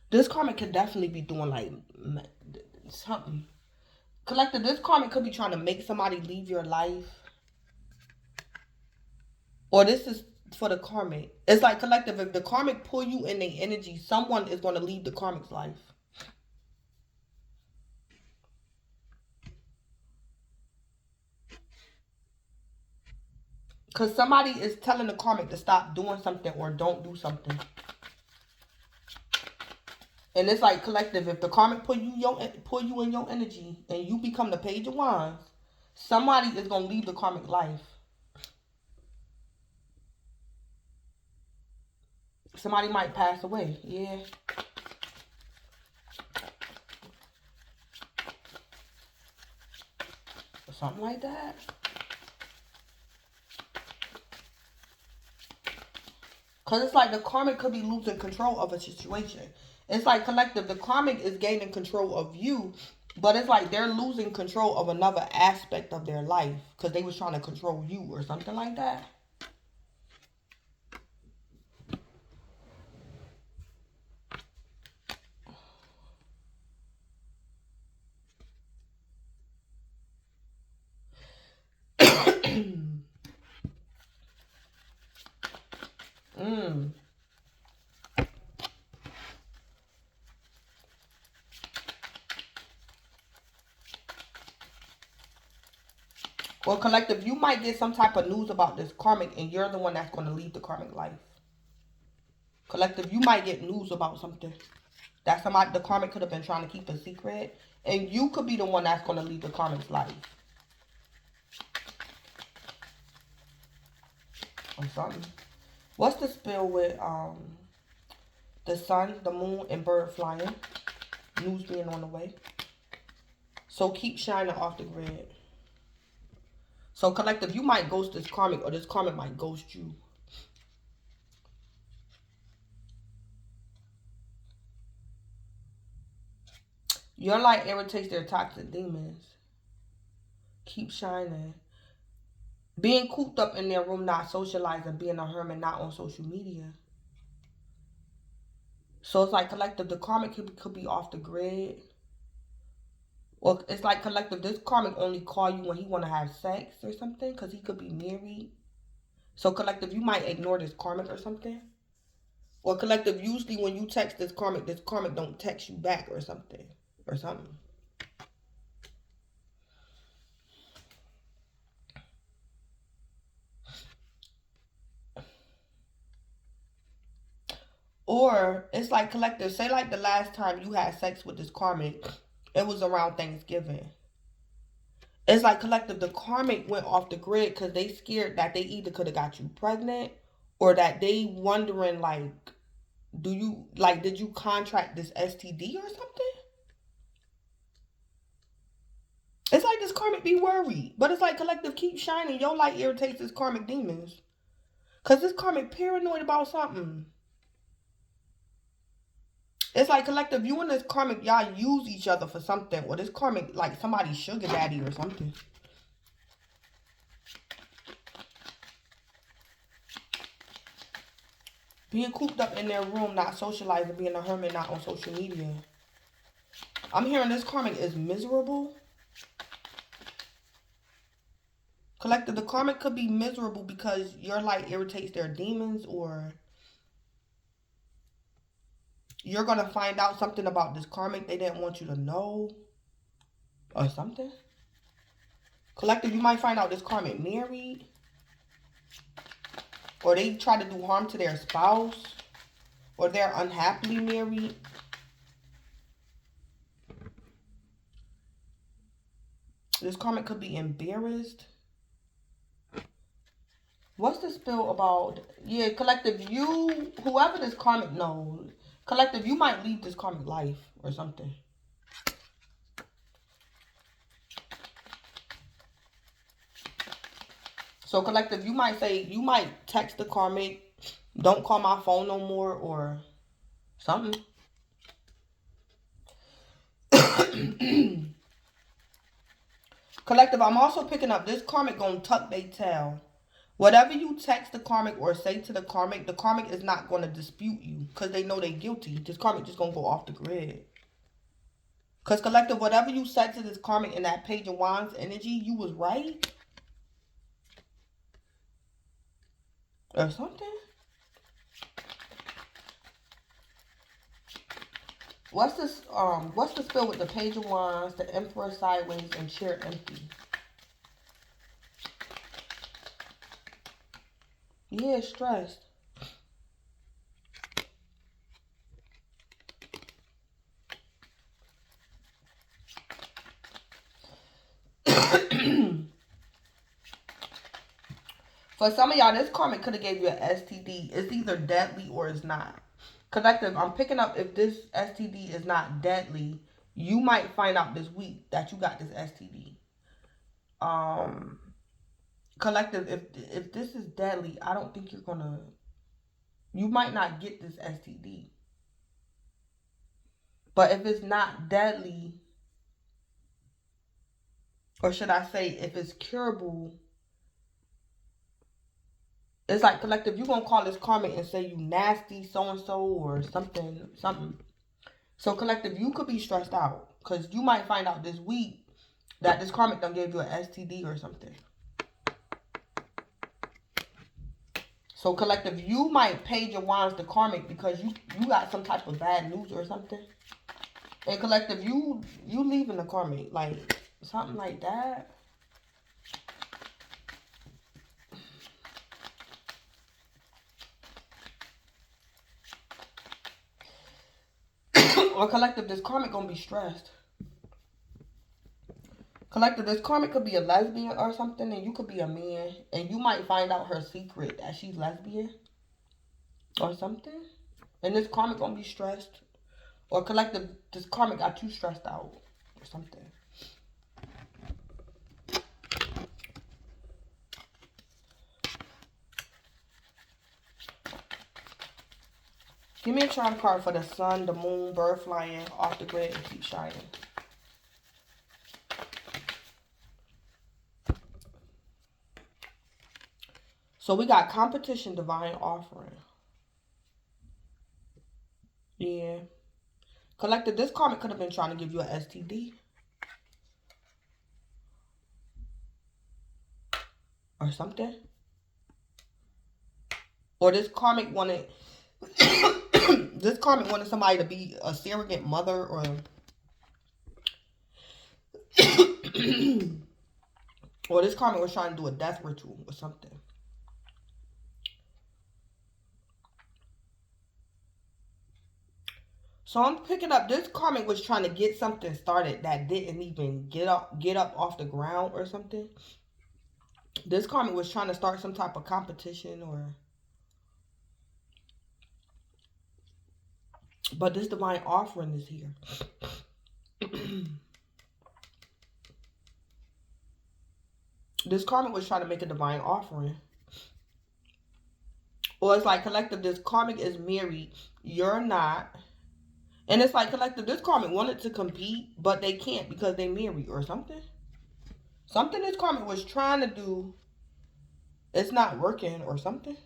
This karmic could definitely be doing like something. Collective, this karmic could be trying to make somebody leave your life. Or this is for the karmic. It's like collective, if the karmic pull you in their energy, someone is going to leave the karmic's life. Because somebody is telling the karmic to stop doing something or don't do something. And it's like collective, if the karmic pull you in your energy and you become the page of wands, somebody is going to leave the karmic life. Somebody might pass away. Yeah. Something like that. Because it's like the karmic could be losing control of a situation. It's like collective, the karmic is gaining control of you, but it's like they're losing control of another aspect of their life because they was trying to control you or something like that. Or collective, you might get some type of news about this karmic and you're the one that's going to leave the karmic life. Collective, you might get news about something that somebody, the karmic could have been trying to keep a secret, and you could be the one that's going to leave the karmic's life. Or something. What's the spell with the sun, the moon, and bird flying? News being on the way. So keep shining off the grid. So collective, you might ghost this karmic, or this karmic might ghost you. Your light irritates their toxic demons. Keep shining. Being cooped up in their room, not socializing, being a hermit, not on social media. So it's like collective, the karmic could be off the grid. Or it's like collective, this karmic only call you when he want to have sex or something, because he could be married. So collective, you might ignore this karmic or something. Or collective, usually when you text this karmic don't text you back or something. Or something. Or it's like collective, say like the last time you had sex with this karmic, it was around Thanksgiving. It's like collective, the karmic went off the grid because they scared that they either could have got you pregnant or that they wondering like, did you contract this STD or something? It's like this karmic be worried. But it's like collective keep shining. Your light irritates this karmic demons. Cause this karmic paranoid about something. It's like collective, you and this karmic, y'all use each other for something. Or this karmic like somebody's sugar daddy or something. Being cooped up in their room, not socializing, being a hermit, not on social media. I'm hearing this karmic is miserable. Collective, the karmic could be miserable because your light irritates their demons, or you're going to find out something about this karmic they didn't want you to know, or something. Collective, you might find out this karmic married, or they try to do harm to their spouse, or they're unhappily married. This karmic could be embarrassed. What's the spell about? Yeah, collective, whoever this karmic knows, collective, you might leave this karmic life or something. So collective, you might text the karmic, don't call my phone no more, or something. Collective, I'm also picking up this karmic gonna tuck they tail. Whatever you text the karmic or say to the karmic is not going to dispute you because they know they're guilty. This karmic just going to go off the grid. Because collective, whatever you said to this karmic in that Page of Wands energy, you was right. Or something. What's the spell with the Page of Wands, the Emperor sideways, and chair empty? Yeah, stressed. For some of y'all, this karmic could have gave you an STD. It's either deadly or it's not. Collective, I'm picking up if this STD is not deadly, you might find out this week that you got this STD. Collective, if this is deadly, I don't think you might not get this STD. But if it's not deadly, or should I say if it's curable, it's like collective, you gonna call this karmic and say you nasty so-and-so or something. So collective, you could be stressed out because you might find out this week that this karmic done gave you an STD or something. So collective, you might Page of Wands to karmic because you got some type of bad news or something. And collective, you leaving the karmic, like something like that. Or collective, this karmic gonna be stressed. Collective, this karmic could be a lesbian or something, and you could be a man, and you might find out her secret that she's lesbian or something. And this karmic gonna be stressed. Or collective, this karmic got you stressed out or something. Give me a chart card for the sun, the moon, bird flying off the grid and keep shining. So we got competition, divine offering. Yeah. Collective, this karmic could have been trying to give you an STD. Or something. Or this karmic wanted This karmic wanted somebody to be a surrogate mother, or this karmic was trying to do a death ritual or something. So I'm picking up this karmic was trying to get something started that didn't even get up off the ground or something. This karmic was trying to start some type of competition but this divine offering is here. This karmic was trying to make a divine offering. Or it's like collective, this karmic is married, you're not. And it's like collective, this karmic wanted to compete, but they can't because they married or something. Something this karmic was trying to do, it's not working or something.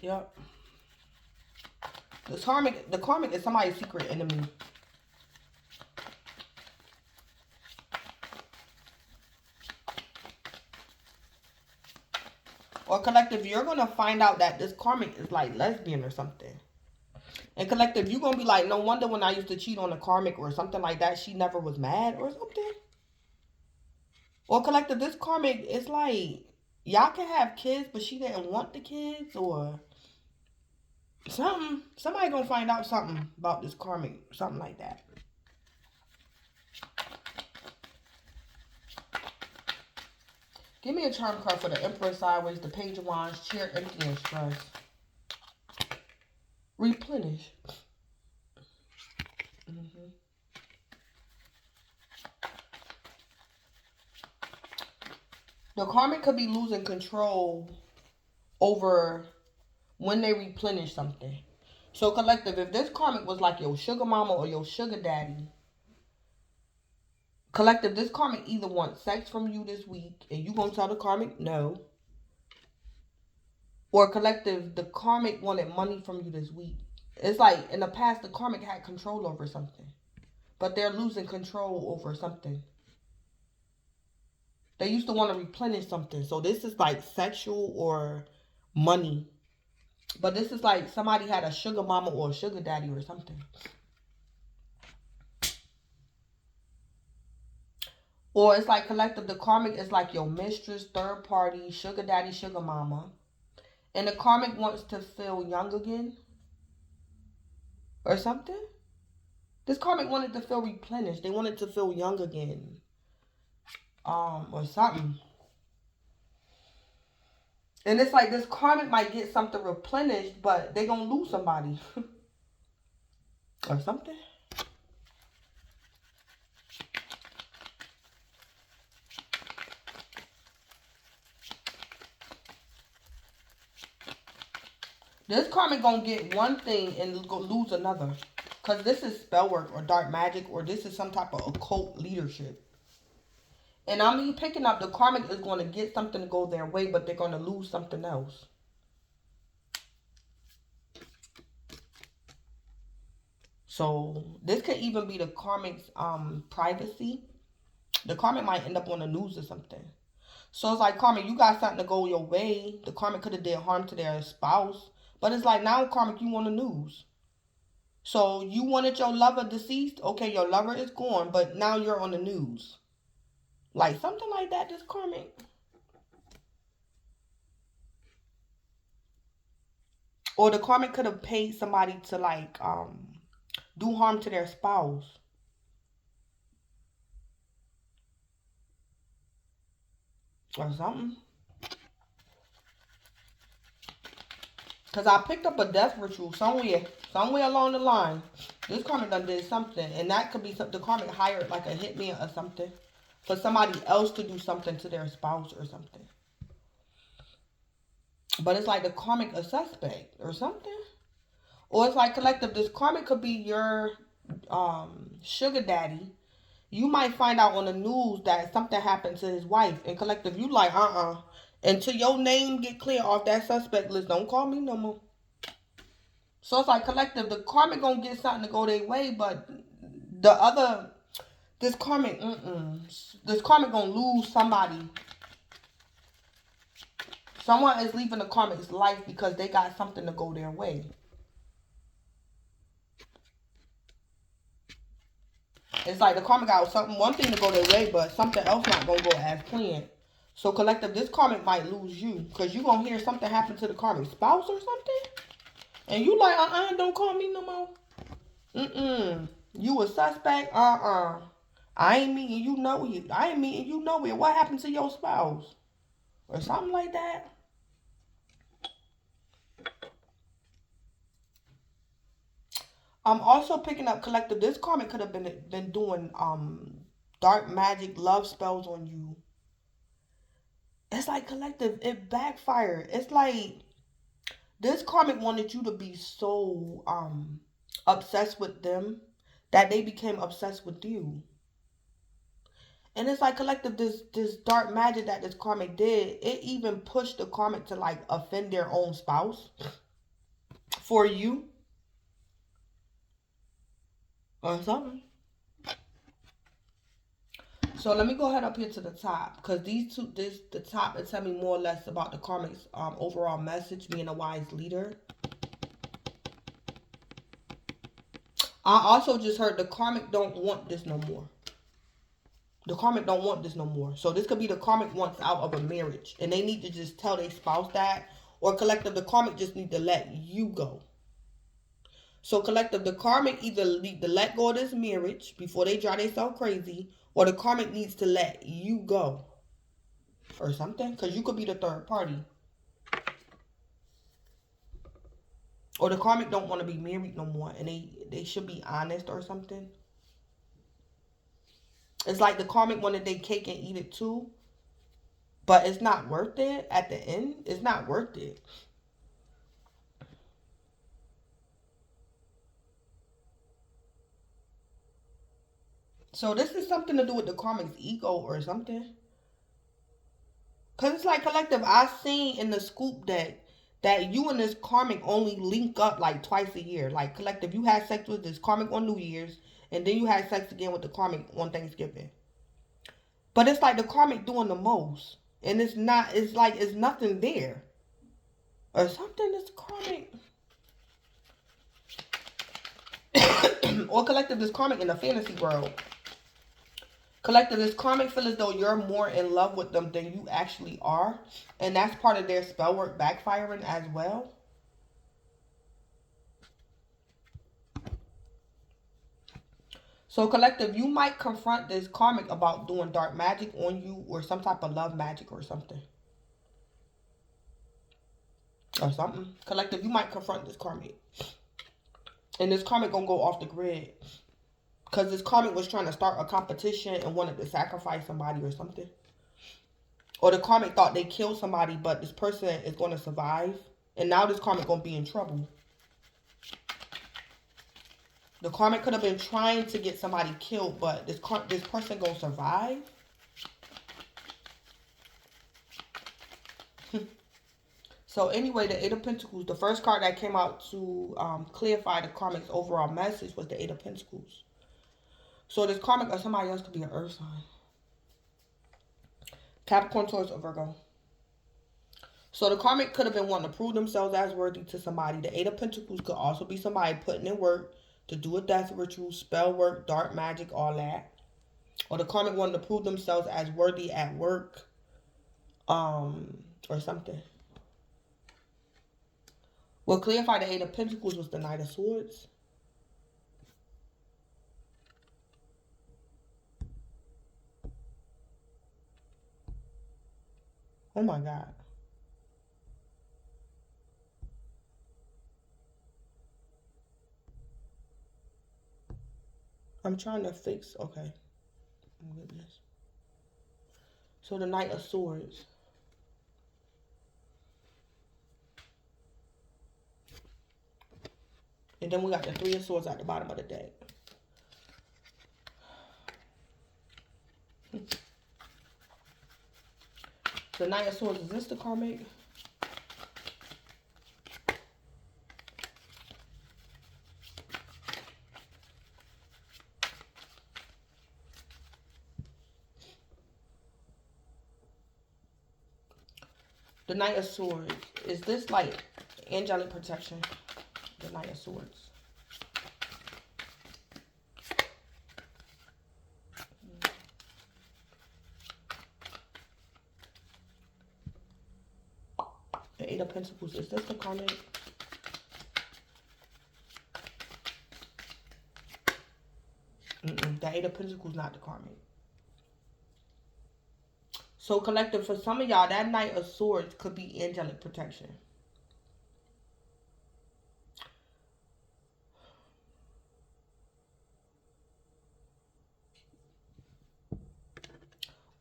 Yep. The karmic is somebody's secret enemy. Or collective, you're going to find out that this karmic is like lesbian or something. And collective, you're going to be like, no wonder when I used to cheat on a karmic or something like that, she never was mad or something. Or collective, this karmic is like, y'all can have kids, but she didn't want the kids or something. Somebody going to find out something about this karmic, something like that. Give me a charm card for the Emperor sideways, the Page of Wands, Chair, empty, and stress. Replenish. The karmic could be losing control over when they replenish something. So collective, if this karmic was like your sugar mama or your sugar daddy, collective, this karmic either wants sex from you this week and you gonna tell the karmic no. Or collective, the karmic wanted money from you this week. It's like in the past the karmic had control over something, but they're losing control over something. They used to want to replenish something. So this is like sexual or money. But this is like somebody had a sugar mama or a sugar daddy or something. Or it's like collective, the karmic is like your mistress, third party, sugar daddy, sugar mama. And the karmic wants to feel young again. Or something. This karmic wanted to feel replenished. They wanted to feel young again. Or something. And it's like this karmic might get something replenished, but they're going to lose somebody. Or something. This karmic going to get one thing and go lose another. Because this is spell work or dark magic, or this is some type of occult leadership. And I'm picking up the karmic is going to get something to go their way, but they're going to lose something else. So this could even be the karmic's privacy. The karmic might end up on the news or something. So it's like, karmic, you got something to go your way. The karmic could have did harm to their spouse. But it's like, now karmic, you on the news. So you wanted your lover deceased. Okay, your lover is gone, but now you're on the news. Like something like that, this karmic. Or the karmic could have paid somebody to like do harm to their spouse. Or something. Because I picked up a death ritual somewhere along the line. This karmic done did something. And that could be something. The karmic hired like a hitman or something. For somebody else to do something to their spouse or something. But it's like the karmic a suspect or something. Or it's like collective. This karmic could be your sugar daddy. You might find out on the news that something happened to his wife. And collective, you like, until your name get clear off that suspect list, don't call me no more. So it's like collective, the karmic gonna get something to go their way, but this karmic gonna lose somebody. Someone is leaving the karmic's life because they got something to go their way. It's like the karmic got something, one thing to go their way, but something else not gonna go as planned. So collective, this karmic might lose you because you gonna hear something happen to the karmic spouse or something, and you like, don't call me no more. You a suspect? I ain't meeting you nowhere. I ain't meeting you nowhere. What happened to your spouse? Or something like that. I'm also picking up collective. This karmic could have been doing dark magic love spells on you. It's like collective, it backfired. It's like this karmic wanted you to be so obsessed with them that they became obsessed with you. And it's like collective, this dark magic that this karmic did, it even pushed the karmic to like offend their own spouse for you or something. So let me go ahead up here to the top because the top is telling me more or less about the karmic's overall message, being a wise leader. I also just heard the karmic don't want this no more. The karmic don't want this no more. So this could be the karmic wants out of a marriage. And they need to just tell their spouse that. Or collective, the karmic just need to let you go. So collective, the karmic either need to let go of this marriage before they drive themselves crazy. Or the karmic needs to let you go. Or something. Because you could be the third party. Or the karmic don't want to be married no more. And they should be honest or something. It's like the karmic wanted their cake and eat it too. But it's not worth it at the end. It's not worth it. So this is something to do with the karmic's ego or something. Because it's like collective, I seen in the scoop that you and this karmic only link up like twice a year. Like collective, you had sex with this karmic on New Year's. And then you had sex again with the karmic on Thanksgiving. But it's like the karmic doing the most. And it's not, it's like it's nothing there. Or something is karmic. Or collective, this karmic in the fantasy world. Collective, this karmic feel as though you're more in love with them than you actually are. And that's part of their spell work backfiring as well. So collective, you might confront this karmic about doing dark magic on you or some type of love magic or something. Or something. Collective, you might confront this karmic. And this karmic gonna go off the grid. Because this karmic was trying to start a competition and wanted to sacrifice somebody or something. Or the karmic thought they killed somebody, but this person is going to survive. And now this karmic going to be in trouble. The karmic could have been trying to get somebody killed, but this person going to survive. So anyway, the Eight of Pentacles, the first card that came out to clarify the karmic's overall message was the Eight of Pentacles. So this karmic or somebody else could be an earth sign. Capricorn, Taurus, or Virgo. So the karmic could have been wanting to prove themselves as worthy to somebody. The Eight of Pentacles could also be somebody putting in work to do a death ritual, spell work, dark magic, all that. Or the karmic wanted to prove themselves as worthy at work, or something. What clarified the Eight of Pentacles was the Knight of Swords. Oh my God. I'm trying to fix, okay. Oh goodness. So the Knight of Swords. And then we got the Three of Swords at the bottom of the deck. The Knight of Swords, is this the karmic? The Knight of Swords. Is this like angelic protection? The Knight of Swords. The Eight of Pentacles. Is this the Karmic? The Eight of Pentacles, not the Karmic. So collective, for some of y'all, that Knight of Swords could be angelic protection.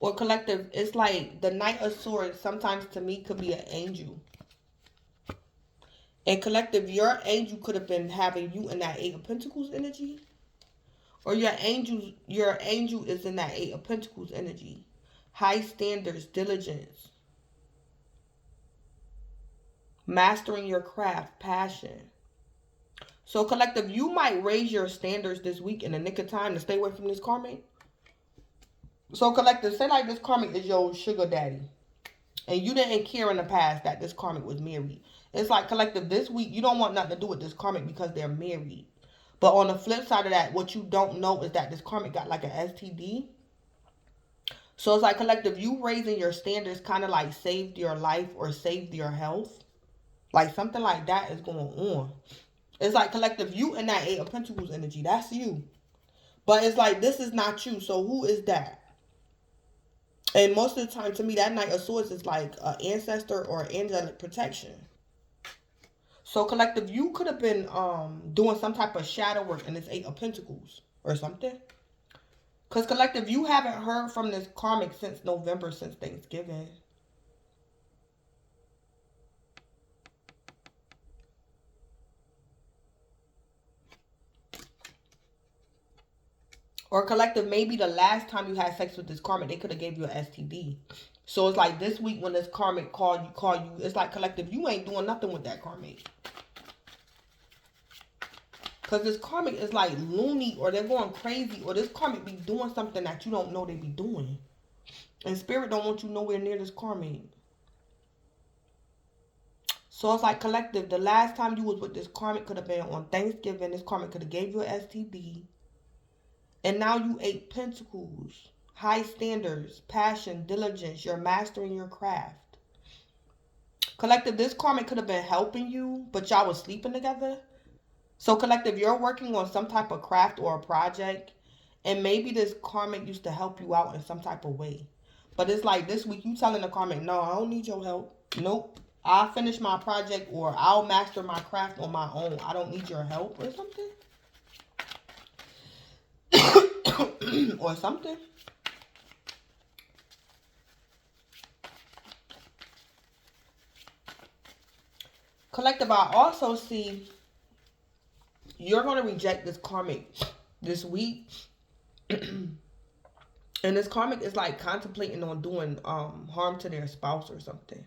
Or collective, it's like the Knight of Swords sometimes to me could be an angel. And collective, your angel could have been having you in that Eight of Pentacles energy. Or your angel is in that Eight of Pentacles energy. High standards, diligence. Mastering your craft, passion. So collective, you might raise your standards this week in the nick of time to stay away from this karmic. So collective, say like this karmic is your sugar daddy. And you didn't care in the past that this karmic was married. It's like collective, this week you don't want nothing to do with this karmic because they're married. But on the flip side of that, what you don't know is that this karmic got like an STD. So it's like collective, you raising your standards kind of like saved your life or saved your health. Like something like that is going on. It's like collective, you in that Eight of Pentacles energy. That's you. But it's like, this is not you. So who is that? And most of the time, to me, that Knight of Swords is like an ancestor or angelic protection. So collective, you could have been doing some type of shadow work in this Eight of Pentacles or something. Because collective, you haven't heard from this karmic since November, since Thanksgiving. Or collective, maybe the last time you had sex with this karmic, they could have gave you an STD. So it's like this week when this karmic call you, it's like collective, you ain't doing nothing with that karmic. Because this karmic is like loony, or they're going crazy, or this karmic be doing something that you don't know they be doing. And spirit don't want you nowhere near this karmic. So it's like collective, the last time you was with this karmic could have been on Thanksgiving. This karmic could have gave you an STD. And now you Eight Pentacles. High standards, passion, diligence. You're mastering your craft. Collective, this karmic could have been helping you, but y'all was sleeping together. So collective, you're working on some type of craft or a project. And maybe this karmic used to help you out in some type of way. But it's like this week you telling the karmic, no, I don't need your help. Nope. I'll finish my project or I'll master my craft on my own. I don't need your help or something. Or something. Collective, I also see you're going to reject this karmic this week. And this karmic is like contemplating on doing harm to their spouse or something.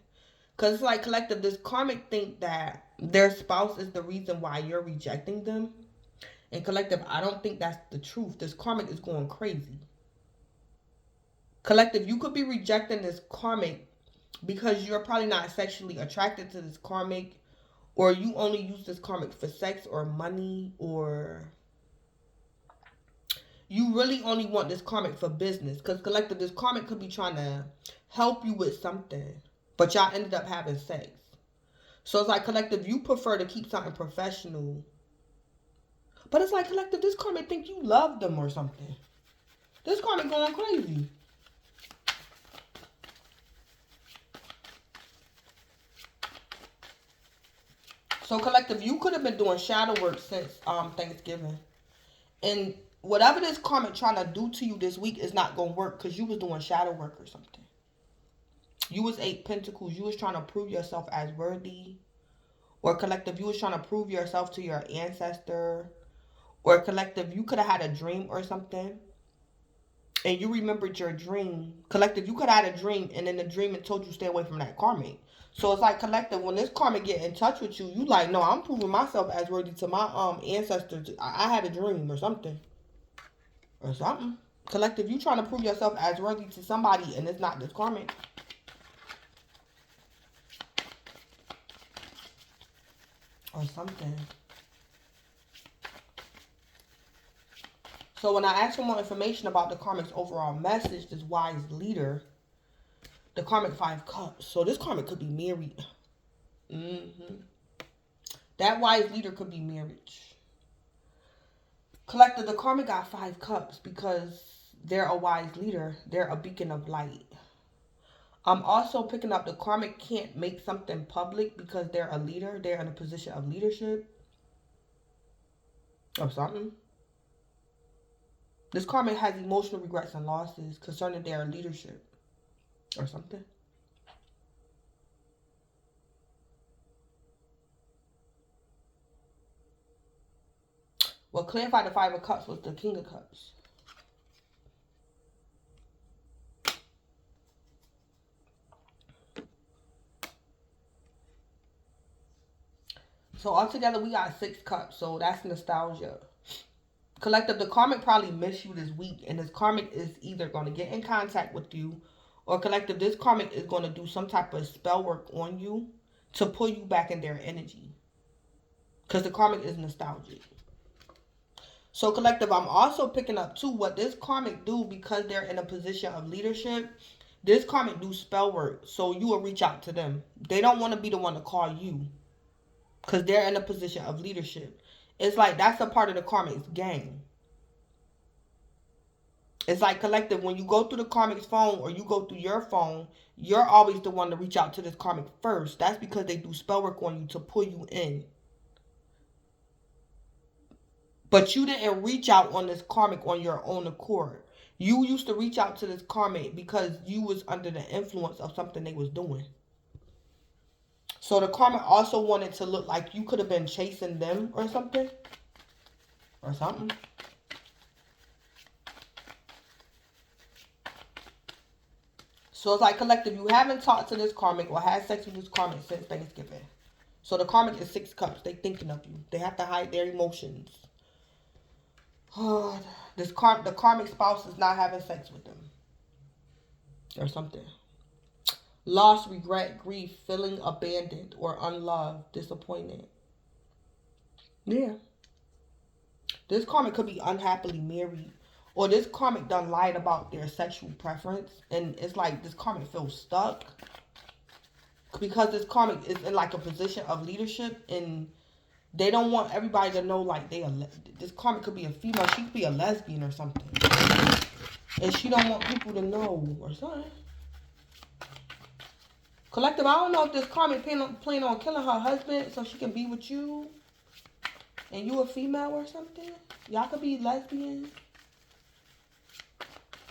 Because it's like collective, this karmic think that their spouse is the reason why you're rejecting them. And collective, I don't think that's the truth. This karmic is going crazy. Collective, you could be rejecting this karmic because you're probably not sexually attracted to this karmic. Or you only use this karmic for sex or money. Or you really only want this karmic for business. Because collective, this karmic could be trying to help you with something. But y'all ended up having sex. So it's like collective, you prefer to keep something professional. But it's like collective, this karmic think you love them or something. This karmic going crazy. So collective, you could have been doing shadow work since Thanksgiving. And whatever this karmic trying to do to you this week is not going to work because you was doing shadow work or something. You was Eight Pentacles. You was trying to prove yourself as worthy. Or collective, you was trying to prove yourself to your ancestor. Or collective, you could have had a dream or something. And you remembered your dream. Collective, you could have had a dream. And in the dream, it told you stay away from that karmic. So it's like collective, when this karmic get in touch with you, you like, no, I'm proving myself as worthy to my ancestors. I had a dream or something. Or something. Collective, you trying to prove yourself as worthy to somebody and it's not this karmic. or something. So when I ask for more information about the Karmic's overall message, this wise leader, the Karmic 5 Cups. So this Karmic could be married. That wise leader could be marriage. Collective, the Karmic got 5 Cups because they're a wise leader. They're a beacon of light. I'm also picking up the Karmic can't make something public because they're a leader. They're in a position of leadership or something. This Karmic has emotional regrets and losses concerning their leadership or something. What clarified the 5 of Cups was the King of Cups. So altogether we got 6 cups. So that's nostalgia. Collective, the Karmic probably missed you this week. And this Karmic is either going to get in contact with you. Or collective, this Karmic is going to do some type of spell work on you to pull you back in their energy. Because the Karmic is nostalgic. So collective, I'm also picking up too what this Karmic do because they're in a position of leadership. This Karmic do spell work. So you will reach out to them. They don't want to be the one to call you. Because they're in a position of leadership. It's like that's a part of the Karmic's game. It's like collective, when you go through the Karmic's phone or you go through your phone, you're always the one to reach out to this Karmic first. That's because they do spell work on you to pull you in. But you didn't reach out on this Karmic on your own accord. You used to reach out to this Karmic because you was under the influence of something they was doing. So the Karmic also wanted to look like you could have been chasing them or something. Or something. So it's like collective, you haven't talked to this Karmic or had sex with this Karmic since Thanksgiving. So the Karmic is 6 cups. They thinking of you. They have to hide their emotions. Oh, the Karmic spouse is not having sex with them. Or something. Loss, regret, grief, feeling abandoned or unloved, disappointed. Yeah. This Karmic could be unhappily married. Or this Karmic done lied about their sexual preference. And it's like this Karmic feels stuck. Because this Karmic is in like a position of leadership. And they don't want everybody to know like they are. This Karmic could be a female. She could be a lesbian or something. And she don't want people to know or something. Collective, I don't know if this Karmic plan on killing her husband so she can be with you. And you a female or something. Y'all could be lesbians.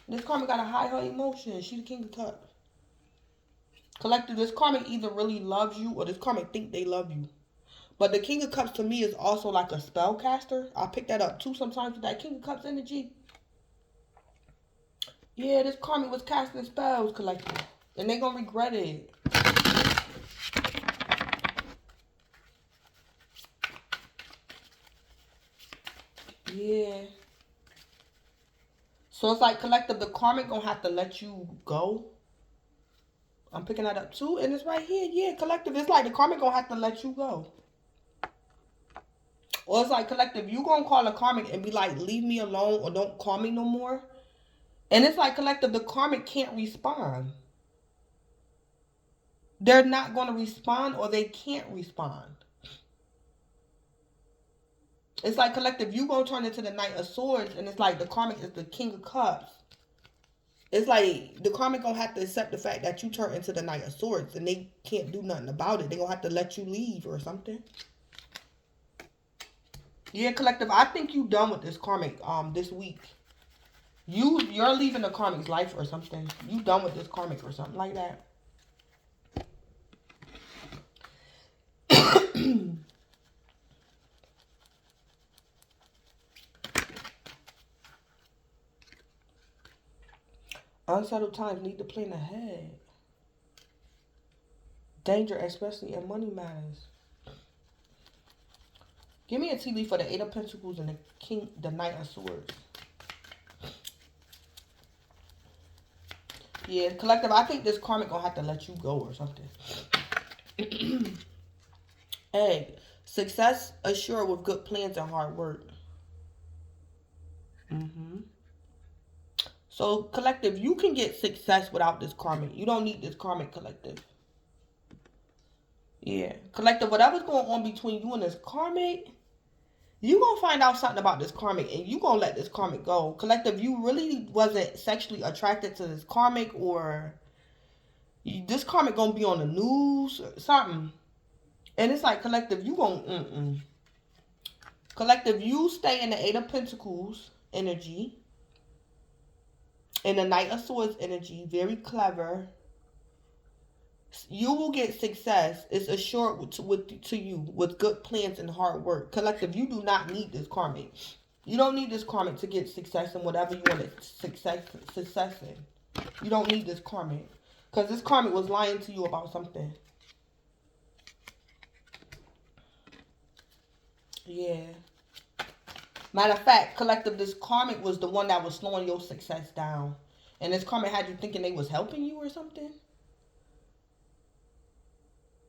This Karmic gotta hide her emotions. She the King of Cups. Collective, this Karmic either really loves you or this Karmic think they love you. But the King of Cups to me is also like a spellcaster. I pick that up too sometimes with that King of Cups energy. Yeah, this Karmic was casting spells, collective. And they gonna regret it. Yeah. So it's like collective, the Karmic gonna have to let you go. I'm picking that up too. And it's right here. Yeah, collective. It's like the Karmic gonna have to let you go. Or it's like collective, you gonna call a Karmic and be like, leave me alone or don't call me no more. And it's like collective, the Karmic can't respond. They're not going to respond or they can't respond. It's like collective, you going to turn into the Knight of Swords and it's like the Karmic is the King of Cups. It's like the Karmic going to have to accept the fact that you turn into the Knight of Swords and they can't do nothing about it. They're going to have to let you leave or something. Yeah, collective, I think you done with this Karmic this week. You're leaving the Karmic's life or something. You done with this Karmic or something like that. Unsettled times need to plan ahead. Danger, especially in money matters. Give me a tea leaf for the 8 of Pentacles and the Knight of Swords. Yeah, collective, I think this Karmic gonna have to let you go or something. Hey, Success assured with good plans and hard work. So, collective, you can get success without this karmic. You don't need this karmic, collective. Yeah. Collective, whatever's going on between you and this karmic, you gonna find out something about this karmic and you gonna let this karmic go. Collective, you really wasn't sexually attracted to this karmic, or this karmic gonna be on the news or something. And it's like, collective, you gonna collective, you stay in the Eight of Pentacles energy, in the Knight of Swords energy, very clever. You will get success. It's assured to you with good plans and hard work. Collective, you do not need this karmic. You don't need this karmic to get success in whatever you want to success in. You don't need this karmic. Because this karmic was lying to you about something. Yeah. Matter of fact, collective, this karmic was the one that was slowing your success down. And this karmic had you thinking they was helping you or something.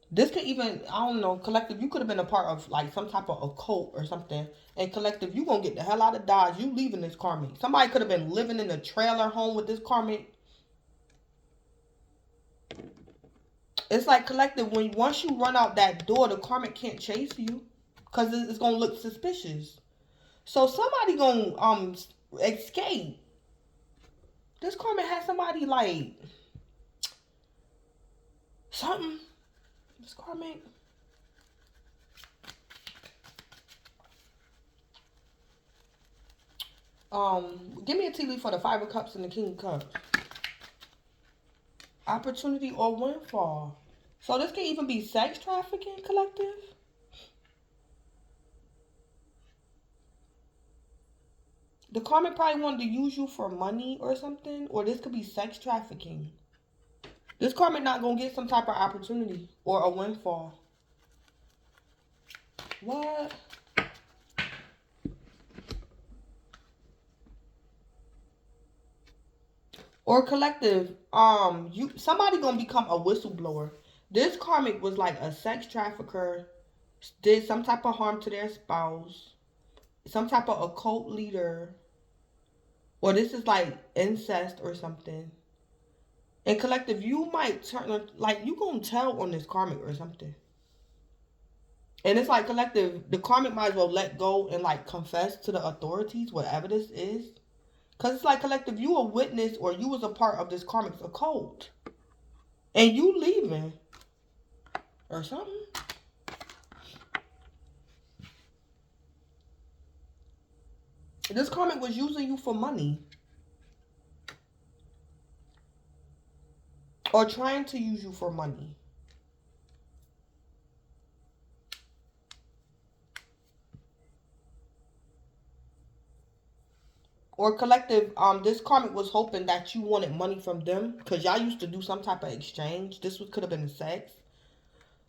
This could even, I don't know, collective, you could have been a part of like some type of occult or something. And collective, you gonna get the hell out of Dodge. You leaving this karmic. Somebody could have been living in a trailer home with this karmic. It's like, collective, when once you run out that door, the karmic can't chase you. Because it's gonna look suspicious. So somebody gonna escape. This karmic has somebody like something. This karmic. Give me a tea leaf for the Five of Cups and the King of Cups. Opportunity or windfall. So this can even be sex trafficking, collective. The karmic probably wanted to use you for money or something. Or this could be sex trafficking. This karmic not going to get some type of opportunity or a windfall. What? Or collective, somebody going to become a whistleblower. This karmic was like a sex trafficker, did some type of harm to their spouse, some type of occult leader, or this is like incest or something. And collective, you might turn, like, you gonna tell on this karmic or something. And it's like, collective, the karmic might as well let go and like confess to the authorities, whatever this is. Because it's like, collective, you a witness or you was a part of this karmic's occult. And you leaving. Or something. This karmic was using you for money. Or trying to use you for money. Or collective, this karmic was hoping that you wanted money from them. Because y'all used to do some type of exchange. This could have been sex.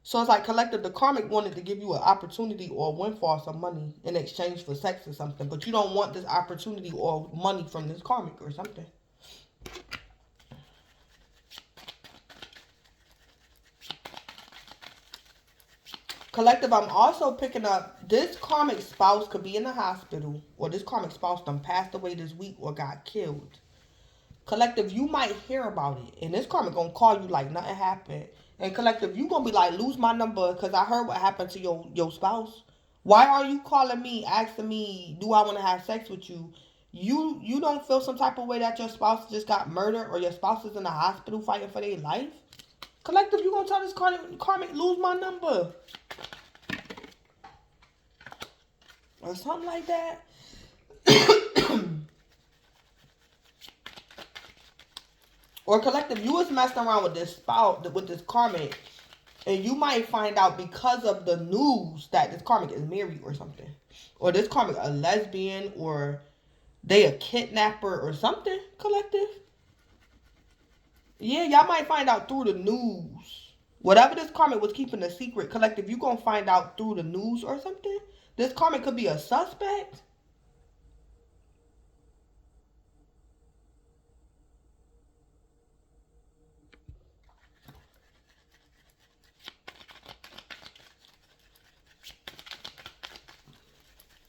So it's like, collective, the karmic wanted to give you an opportunity or a windfall, some money in exchange for sex or something. But you don't want this opportunity or money from this karmic or something. Collective, I'm also picking up this karmic spouse could be in the hospital. Or this karmic spouse done passed away this week or got killed. Collective, you might hear about it. And this karmic gonna call you like nothing happened. And collective, you gonna be like, lose my number because I heard what happened to your spouse. Why are you calling me, asking me, do I want to have sex with you? You don't feel some type of way that your spouse just got murdered or your spouse is in the hospital fighting for their life? Collective, you gonna tell this karmic lose my number. Or something like that. Or collective, you was messing around with this spouse, with this karmic, and you might find out because of the news that this karmic is married or something. Or this karmic a lesbian, or they a kidnapper or something, collective. Yeah, y'all might find out through the news. Whatever this karmic was keeping a secret, collective, you gonna find out through the news or something. This karmic could be a suspect.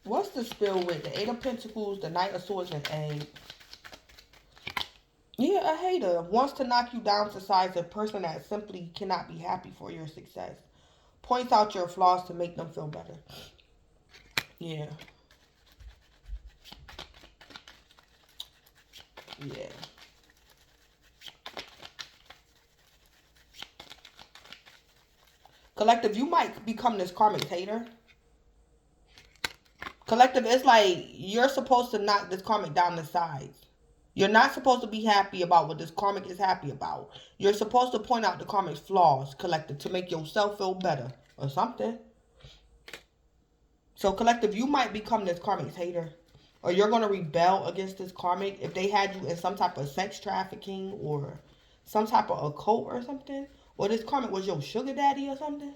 What's the spill with the Eight of Pentacles, the Knight of Swords, and Egg? Yeah, a hater wants to knock you down to size, a person that simply cannot be happy for your success. Points out your flaws to make them feel better. Yeah. Yeah. Collective, you might become this karmic hater. Collective, it's like you're supposed to knock this karmic down to size. You're not supposed to be happy about what this karmic is happy about. You're supposed to point out the karmic's flaws, collective, to make yourself feel better or something. So, collective, you might become this karmic's hater. Or you're going to rebel against this karmic if they had you in some type of sex trafficking or some type of occult or something. Or this karmic was your sugar daddy or something.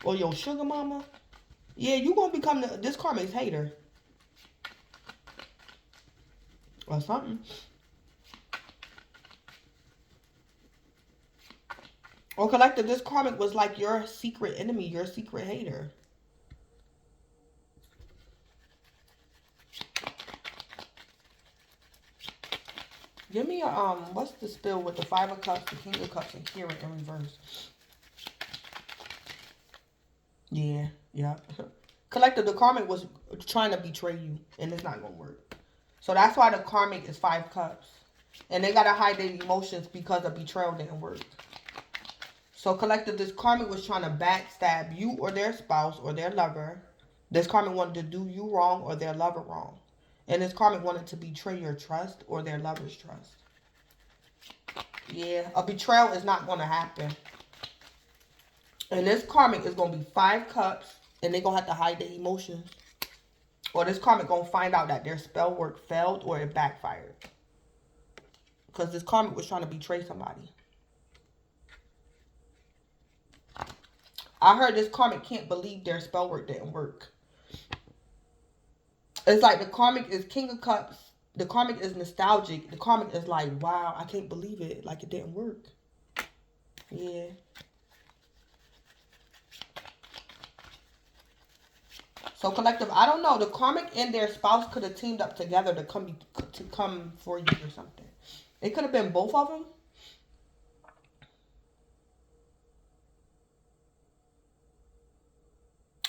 Or your sugar mama. Yeah, you're going to become this karmic's hater. Or something. Or collective, this karmic was like your secret enemy, your secret hater. Give me a, what's the spill with the Five of Cups, the King of Cups, and Kira in reverse? Yeah. Collective, the karmic was trying to betray you, and it's not going to work. So that's why the karmic is 5 cups. And they got to hide their emotions because of betrayal didn't work. So, collective, this karmic was trying to backstab you or their spouse or their lover. This karmic wanted to do you wrong or their lover wrong. And this karmic wanted to betray your trust or their lover's trust. Yeah, a betrayal is not going to happen. And this karmic is going to be 5 cups. And they're going to have to hide their emotions. Or this karmic going to find out that their spell work failed or it backfired. Because this karmic was trying to betray somebody. I heard this karmic can't believe their spell work didn't work. It's like the karmic is King of Cups. The karmic is nostalgic. The karmic is like, wow, I can't believe it. Like it didn't work. Yeah. So collective, I don't know. The karmic and their spouse could have teamed up together to come for you or something. It could have been both of them.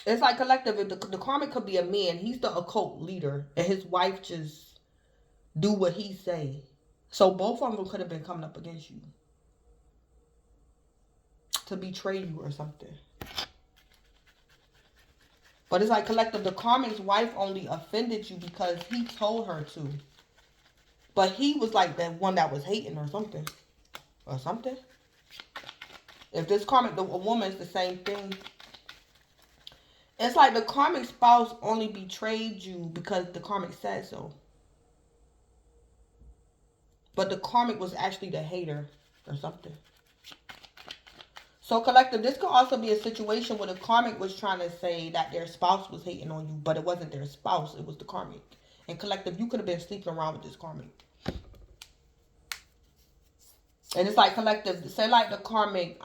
It's like collective. The karmic could be a man. He's the occult leader, and his wife just do what he say. So both of them could have been coming up against you to betray you or something. But it's like collective. The karmic's wife only offended you because he told her to. But he was like that one that was hating or something. Or something. If this karmic, a woman is the same thing. It's like the karmic spouse only betrayed you because the karmic said so. But the karmic was actually the hater or something. So collective, this could also be a situation where the karmic was trying to say that their spouse was hating on you, but it wasn't their spouse, it was the karmic. And collective, you could have been sleeping around with this karmic. And it's like collective, say like the karmic,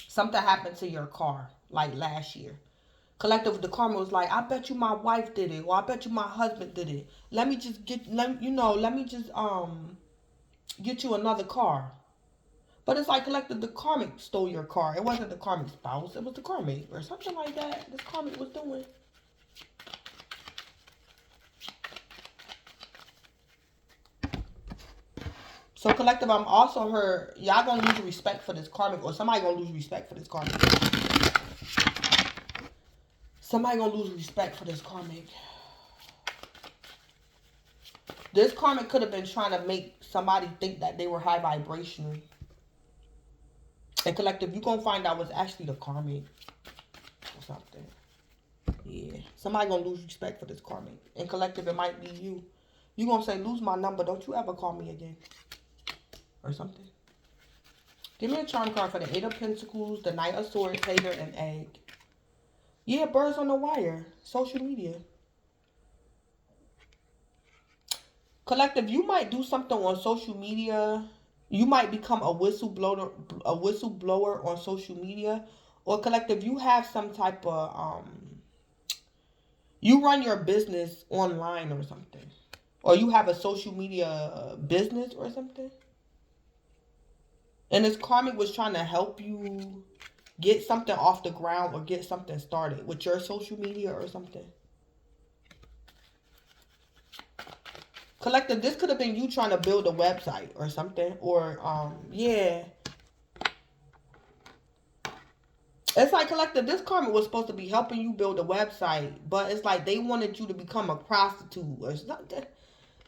something happened to your car, like last year. Collective, the karma was like, I bet you my wife did it, or I bet you my husband did it. Let me just get you another car. But it's like collective, the karmic stole your car. It wasn't the karmic spouse, it was the karmic or something like that. This karmic was doing. So collective, I'm also heard y'all gonna lose respect for this karmic, or somebody gonna lose respect for this karmic. Somebody gonna lose respect for this karmic. This karmic could have been trying to make somebody think that they were high vibrational. And collective, you're gonna find out what's actually the karmic or something. Yeah. Somebody gonna lose respect for this karmic. And collective, it might be you. You gonna say, lose my number, don't you ever call me again. Or something. Give me a charm card for the Eight of Pentacles, the Knight of Swords, Hater, and Egg. Yeah, birds on the wire. Social media. Collective, you might do something on social media. You might become a whistleblower on social media. Or collective, you have some type of You run your business online or something. Or you have a social media business or something. And this karmic was trying to help you get something off the ground or get something started with your social media or something. Collective, this could have been you trying to build a website or something. Or, yeah. It's like, collective, this karmic was supposed to be helping you build a website. But it's like they wanted you to become a prostitute or something.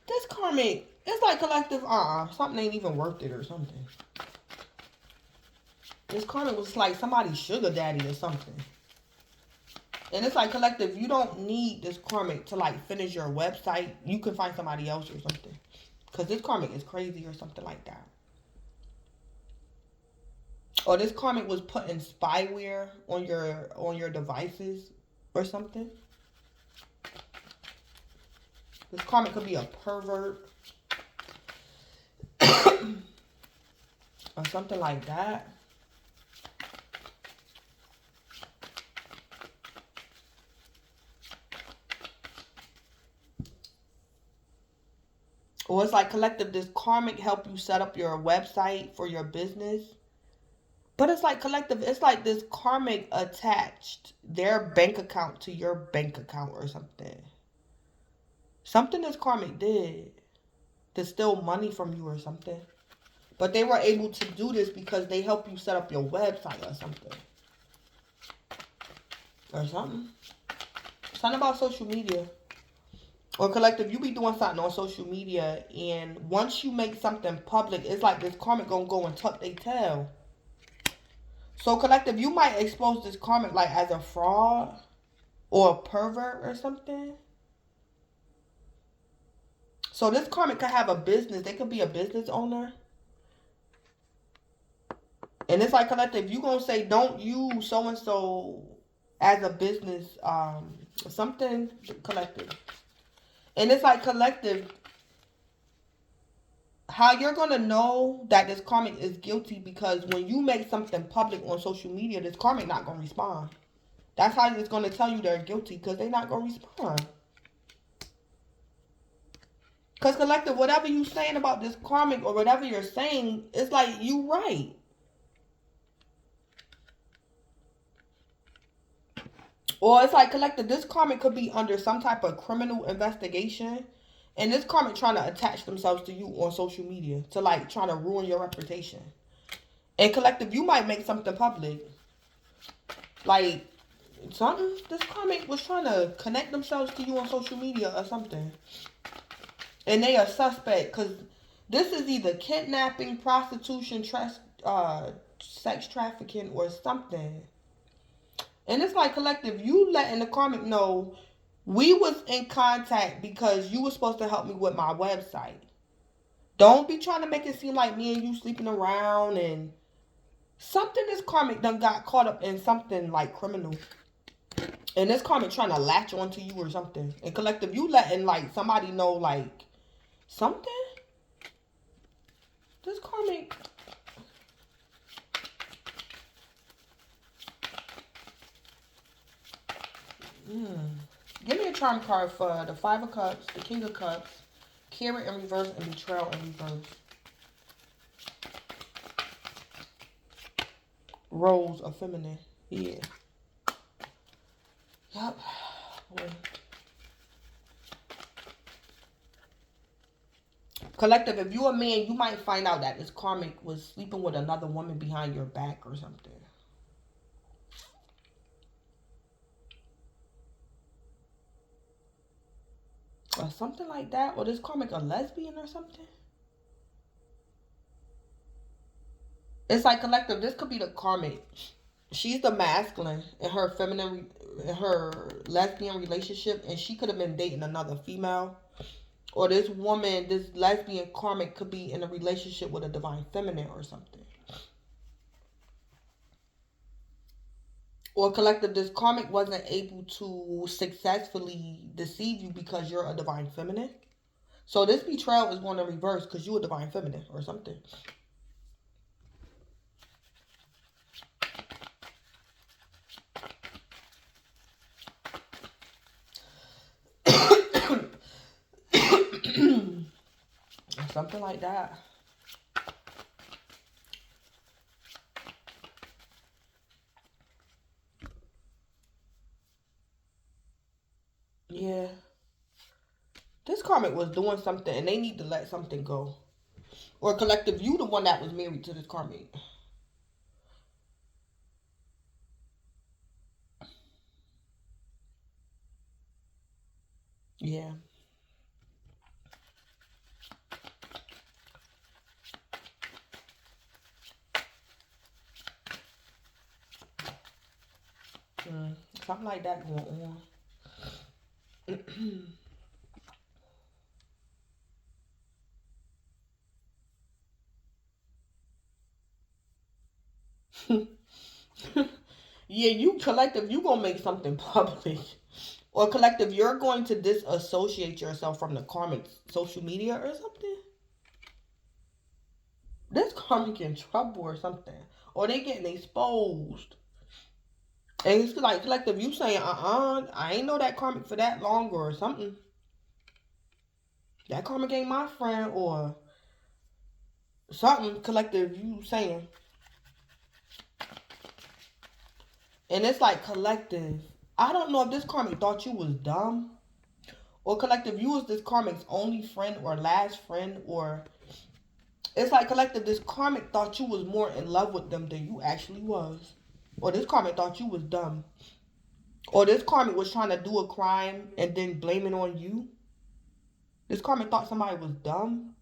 This karmic, it's like, collective, something ain't even worth it or something. This karmic was like somebody's sugar daddy or something. And it's like, collective, you don't need this karmic to like finish your website. You can find somebody else or something. Because this karmic is crazy or something like that. Or this karmic was putting spyware on your devices or something. This karmic could be a pervert. Or something like that. Or it's like, collective, this karmic help you set up your website for your business. But it's like, collective, it's like this karmic attached their bank account to your bank account or something. Something this karmic did to steal money from you or something. But they were able to do this because they help you set up your website or something. Or something. Something about social media. Or collective, you be doing something on social media, and once you make something public, it's like this karmic gonna go and tuck their tail. So collective, you might expose this karmic like as a fraud or a pervert or something. So this karmic could have a business. They could be a business owner. And it's like, collective, you gonna say don't use so and so as a business something, collective. And it's like, collective, how you're going to know that this karmic is guilty, because when you make something public on social media, this karmic not going to respond. That's how it's going to tell you they're guilty, because they're not going to respond. Because, collective, whatever you're saying about this karmic or whatever you're saying, it's like you right. Or it's like, collective, this karmic could be under some type of criminal investigation. And this karmic trying to attach themselves to you on social media to like trying to ruin your reputation. And collective, you might make something public. Like something, this karmic was trying to connect themselves to you on social media or something. And they are suspect because this is either kidnapping, prostitution, sex trafficking, or something. And it's like, collective, you letting the karmic know we was in contact because you were supposed to help me with my website. Don't be trying to make it seem like me and you sleeping around and something. This karmic done got caught up in something like criminal. And this karmic trying to latch onto you or something. And collective, you letting like somebody know like something. This karmic. Give me a charm card for the 5 of Cups, the King of Cups, Carrot in reverse, and Betrayal in reverse. Rose of Feminine. Yeah. Yep. Boy. Collective, if you're a man, you might find out that this karmic was sleeping with another woman behind your back or something. Or something like that. Or this karmic a lesbian or something. It's like, collective, this could be the karmic. She's the masculine in her feminine, in her lesbian relationship, and she could have been dating another female. Or this woman, this lesbian karmic could be in a relationship with a divine feminine or something. Or collective, this karmic wasn't able to successfully deceive you because you're a divine feminine. So this betrayal is going to reverse because you're a divine feminine or something. Something like that. Yeah. This karmic was doing something and they need to let something go. Or collective, you the one that was married to this karmic. Yeah. Something like that going on. Yeah, you collective, you gonna make something public. Or collective, you're going to disassociate yourself from the karmic social media or something. This karmic in trouble or something. Or they getting exposed. And it's like collective, you saying, I ain't know that karmic for that long or something. That karmic ain't my friend or something. Collective, you saying. And it's like collective. I don't know if this karmic thought you was dumb. Or collective, you was this karmic's only friend or last friend. Or it's like collective, this karmic thought you was more in love with them than you actually was. Or this karmic thought you was dumb. Or this karmic was trying to do a crime and then blame it on you. This karmic thought somebody was dumb.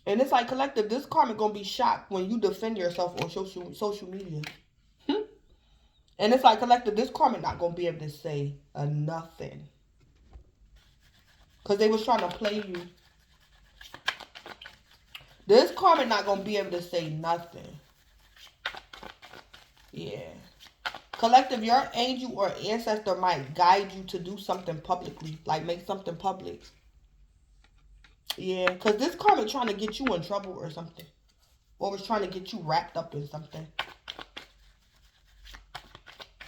And it's like collective, this karmic gonna be shocked when you defend yourself on social media. And it's like collective, this karmic not gonna be able to say nothing. Because they was trying to play you. This karmic not gonna be able to say nothing. Yeah. Collective, your angel or ancestor might guide you to do something publicly. Like make something public. Yeah, because this karmic trying to get you in trouble or something. Or was trying to get you wrapped up in something.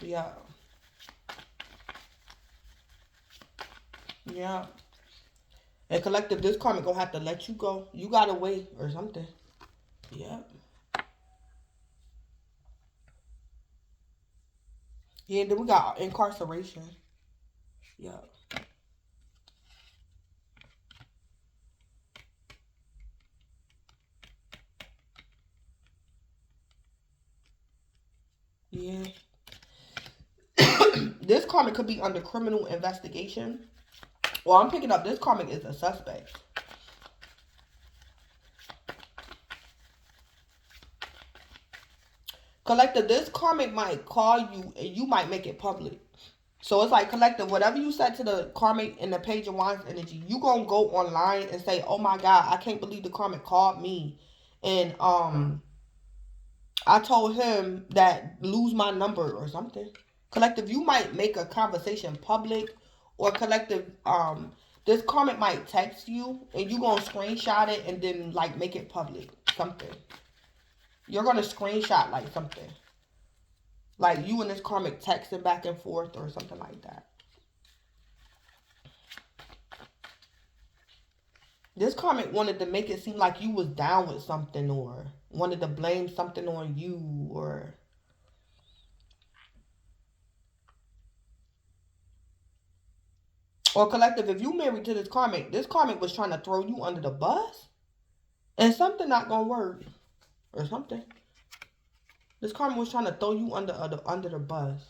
Yeah. Yeah. And collective, this karmic gonna have to let you go. You gotta wait or something. Yeah. Yeah, then we got incarceration. Yeah. Yeah. This karmic could be under criminal investigation. Well, I'm picking up this karmic is a suspect. Collective, this karmic might call you and you might make it public. So it's like collective, whatever you said to the karmic in the Page of Wands energy, you gonna go online and say, oh my God, I can't believe the karmic called me. And I told him that lose my number or something. Collective, you might make a conversation public, or collective, this karmic might text you and you gonna screenshot it and then like make it public. Something. You're gonna screenshot like something. Like you and this karmic texting back and forth or something like that. This karmic wanted to make it seem like you was down with something or wanted to blame something on you or... Or collective, if you married to this karmic was trying to throw you under the bus. And something not gonna work. Or something. This karmic was trying to throw you under the bus.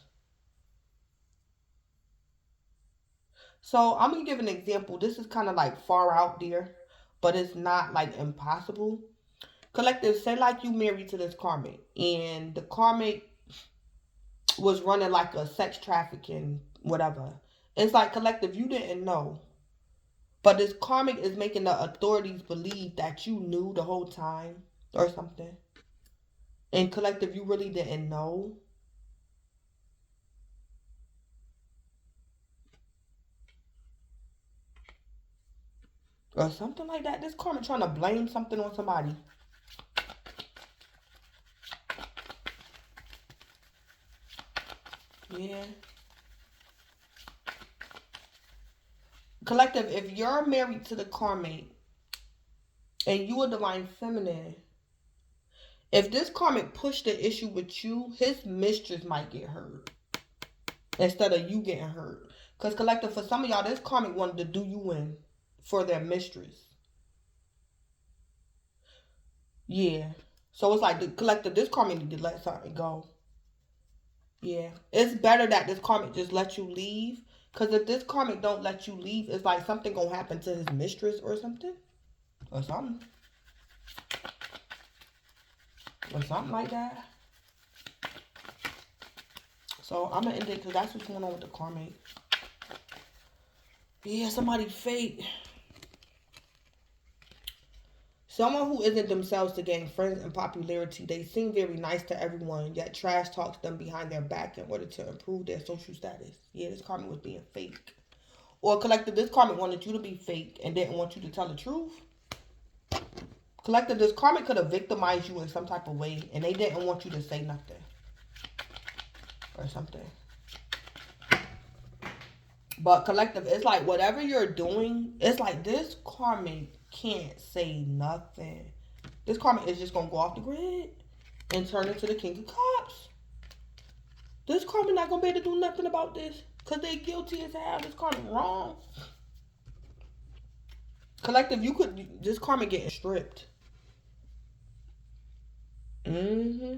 So I'm gonna give an example. This is kind of like far out there, but it's not like impossible. Collective, say like you married to this karmic, and the karmic was running like a sex trafficking, whatever. It's like collective, you didn't know. But this karmic is making the authorities believe that you knew the whole time or something. And collective, you really didn't know. Or something like that. This karmic trying to blame something on somebody. Yeah. Collective, if you're married to the karmic and you a divine feminine, if this karmic pushed the issue with you, his mistress might get hurt instead of you getting hurt. Because collective, for some of y'all, this karmic wanted to do you in for their mistress. Yeah. So it's like the collective, this karmic need to let something go. Yeah. It's better that this karmic just let you leave. Because if this karmic don't let you leave, it's like something gonna happen to his mistress or something. Or something. Or something like that. So I'm gonna end it because that's what's going on with the karmic. Yeah, somebody fake. Someone who isn't themselves to gain friends and popularity. They seem very nice to everyone, yet trash talks them behind their back in order to improve their social status. Yeah, this karmic was being fake. Or collective, this karmic wanted you to be fake and didn't want you to tell the truth. Collective, this karmic could have victimized you in some type of way and they didn't want you to say nothing. Or something. But collective, it's like whatever you're doing, it's like this karmic can't say nothing. This karmic is just going to go off the grid and turn into the King of Cups. This karmic not going to be able to do nothing about this because they're guilty as hell. This karmic wrong. Collective, this karmic getting stripped. Mm-hmm.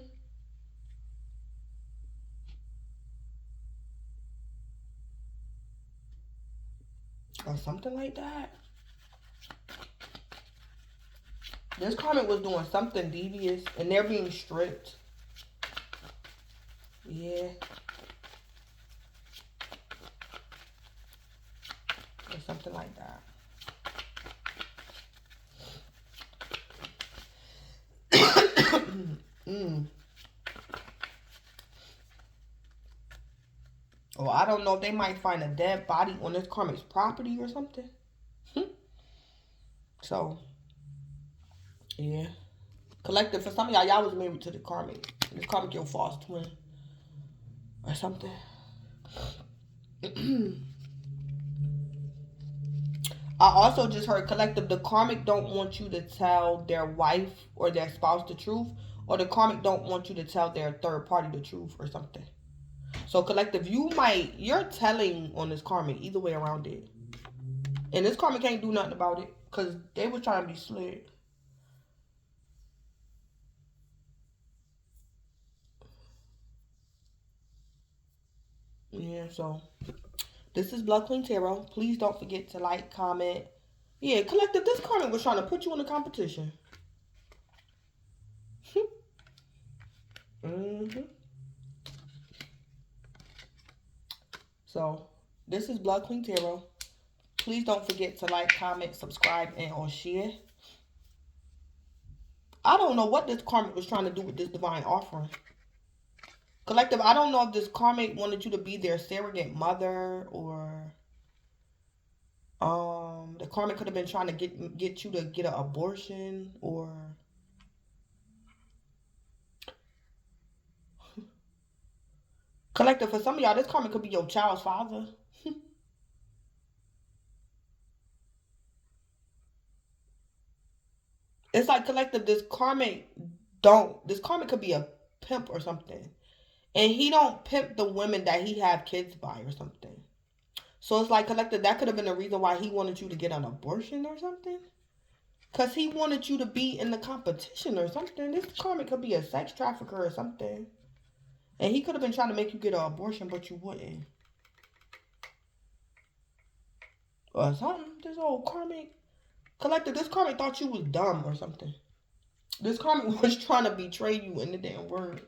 Or something like that. This karmic was doing something devious and they're being stripped. Yeah. Or something like that. Or I don't know if they might find a dead body on this karmic's property or something. So, yeah. Collective, for some of y'all was married to the karmic. This karmic your false twin. Or something. I also just heard collective, the karmic don't want you to tell their wife or their spouse the truth. Or the karmic don't want you to tell their third party the truth or something. So collective, you're telling on this karmic either way around it. And this karmic can't do nothing about it. Because they were trying to be slick. Yeah, so this is Blood Queen Tarot. Please don't forget to like, comment. Yeah, collective, this karmic was trying to put you in a competition. Mm-hmm. So, this is Blood Queen Tarot. Please don't forget to like, comment, subscribe, and or share. I don't know what this karmic was trying to do with this divine offering. Collective, I don't know if this karmic wanted you to be their surrogate mother or the karmic could have been trying to get you to get an abortion or collective, for some of y'all, this karmic could be your child's father. It's like collective, this karmic could be a pimp or something. And he don't pimp the women that he have kids by or something. So it's like collective, that could have been the reason why he wanted you to get an abortion or something. Because he wanted you to be in the competition or something. This karmic could be a sex trafficker or something. And he could have been trying to make you get an abortion, but you wouldn't. Or something. This old karmic. Collective, this karmic thought you was dumb or something. This karmic was trying to betray you in the damn word.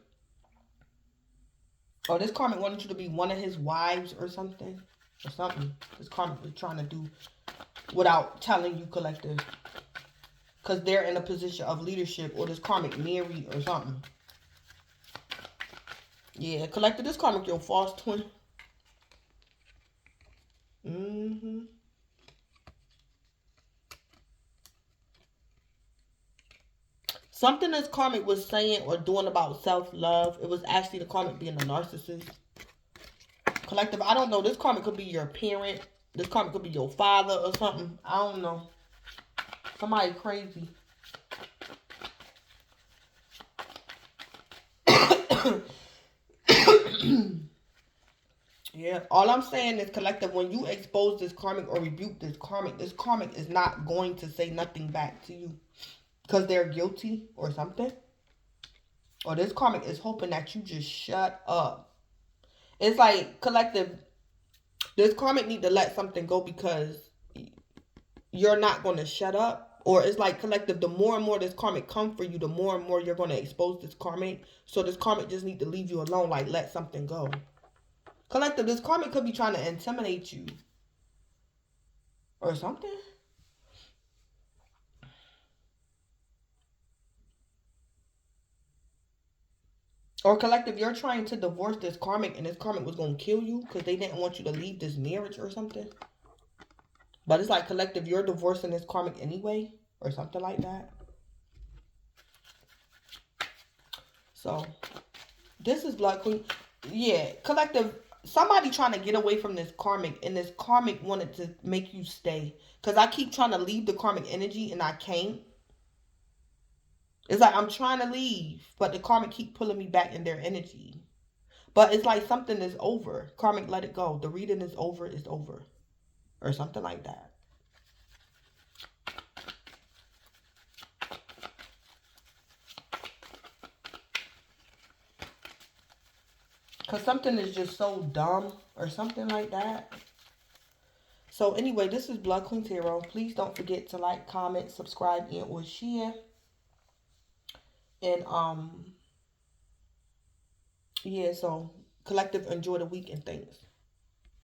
Or this karmic wanted you to be one of his wives or something. Or something. This karmic was trying to do without telling you, collective. Because they're in a position of leadership. Or this karmic married or something. Yeah, collective, this karmic your false twin. Mm-hmm. Something this karmic was saying or doing about self-love, it was actually the karmic being a narcissist. Collective, I don't know. This karmic could be your parent. This karmic could be your father or something. I don't know. Somebody crazy. Yeah, all I'm saying is, collective, when you expose this karmic or rebuke this karmic is not going to say nothing back to you because they're guilty or something. Or this karmic is hoping that you just shut up. It's like, collective, this karmic need to let something go because you're not going to shut up. Or it's like, collective, the more and more this karmic come for you, the more and more you're going to expose this karmic. So this karmic just need to leave you alone, like let something go. Collective, this karmic could be trying to intimidate you or something. Or collective, you're trying to divorce this karmic and this karmic was going to kill you because they didn't want you to leave this marriage or something. But it's like, collective, you're divorcing this karmic anyway or something like that. So, this is Blood Queen. Yeah, collective, somebody trying to get away from this karmic and this karmic wanted to make you stay. Because I keep trying to leave the karmic energy and I can't. It's like I'm trying to leave, but the karmic keep pulling me back in their energy. But it's like something is over. Karmic, let it go. The reading is over, it's over. Or something like that. Because something is just so dumb or something like that. So anyway, this is Blood Queen Tarot. Please don't forget to like, comment, subscribe, and or share. And yeah, so collective, enjoy the week and things.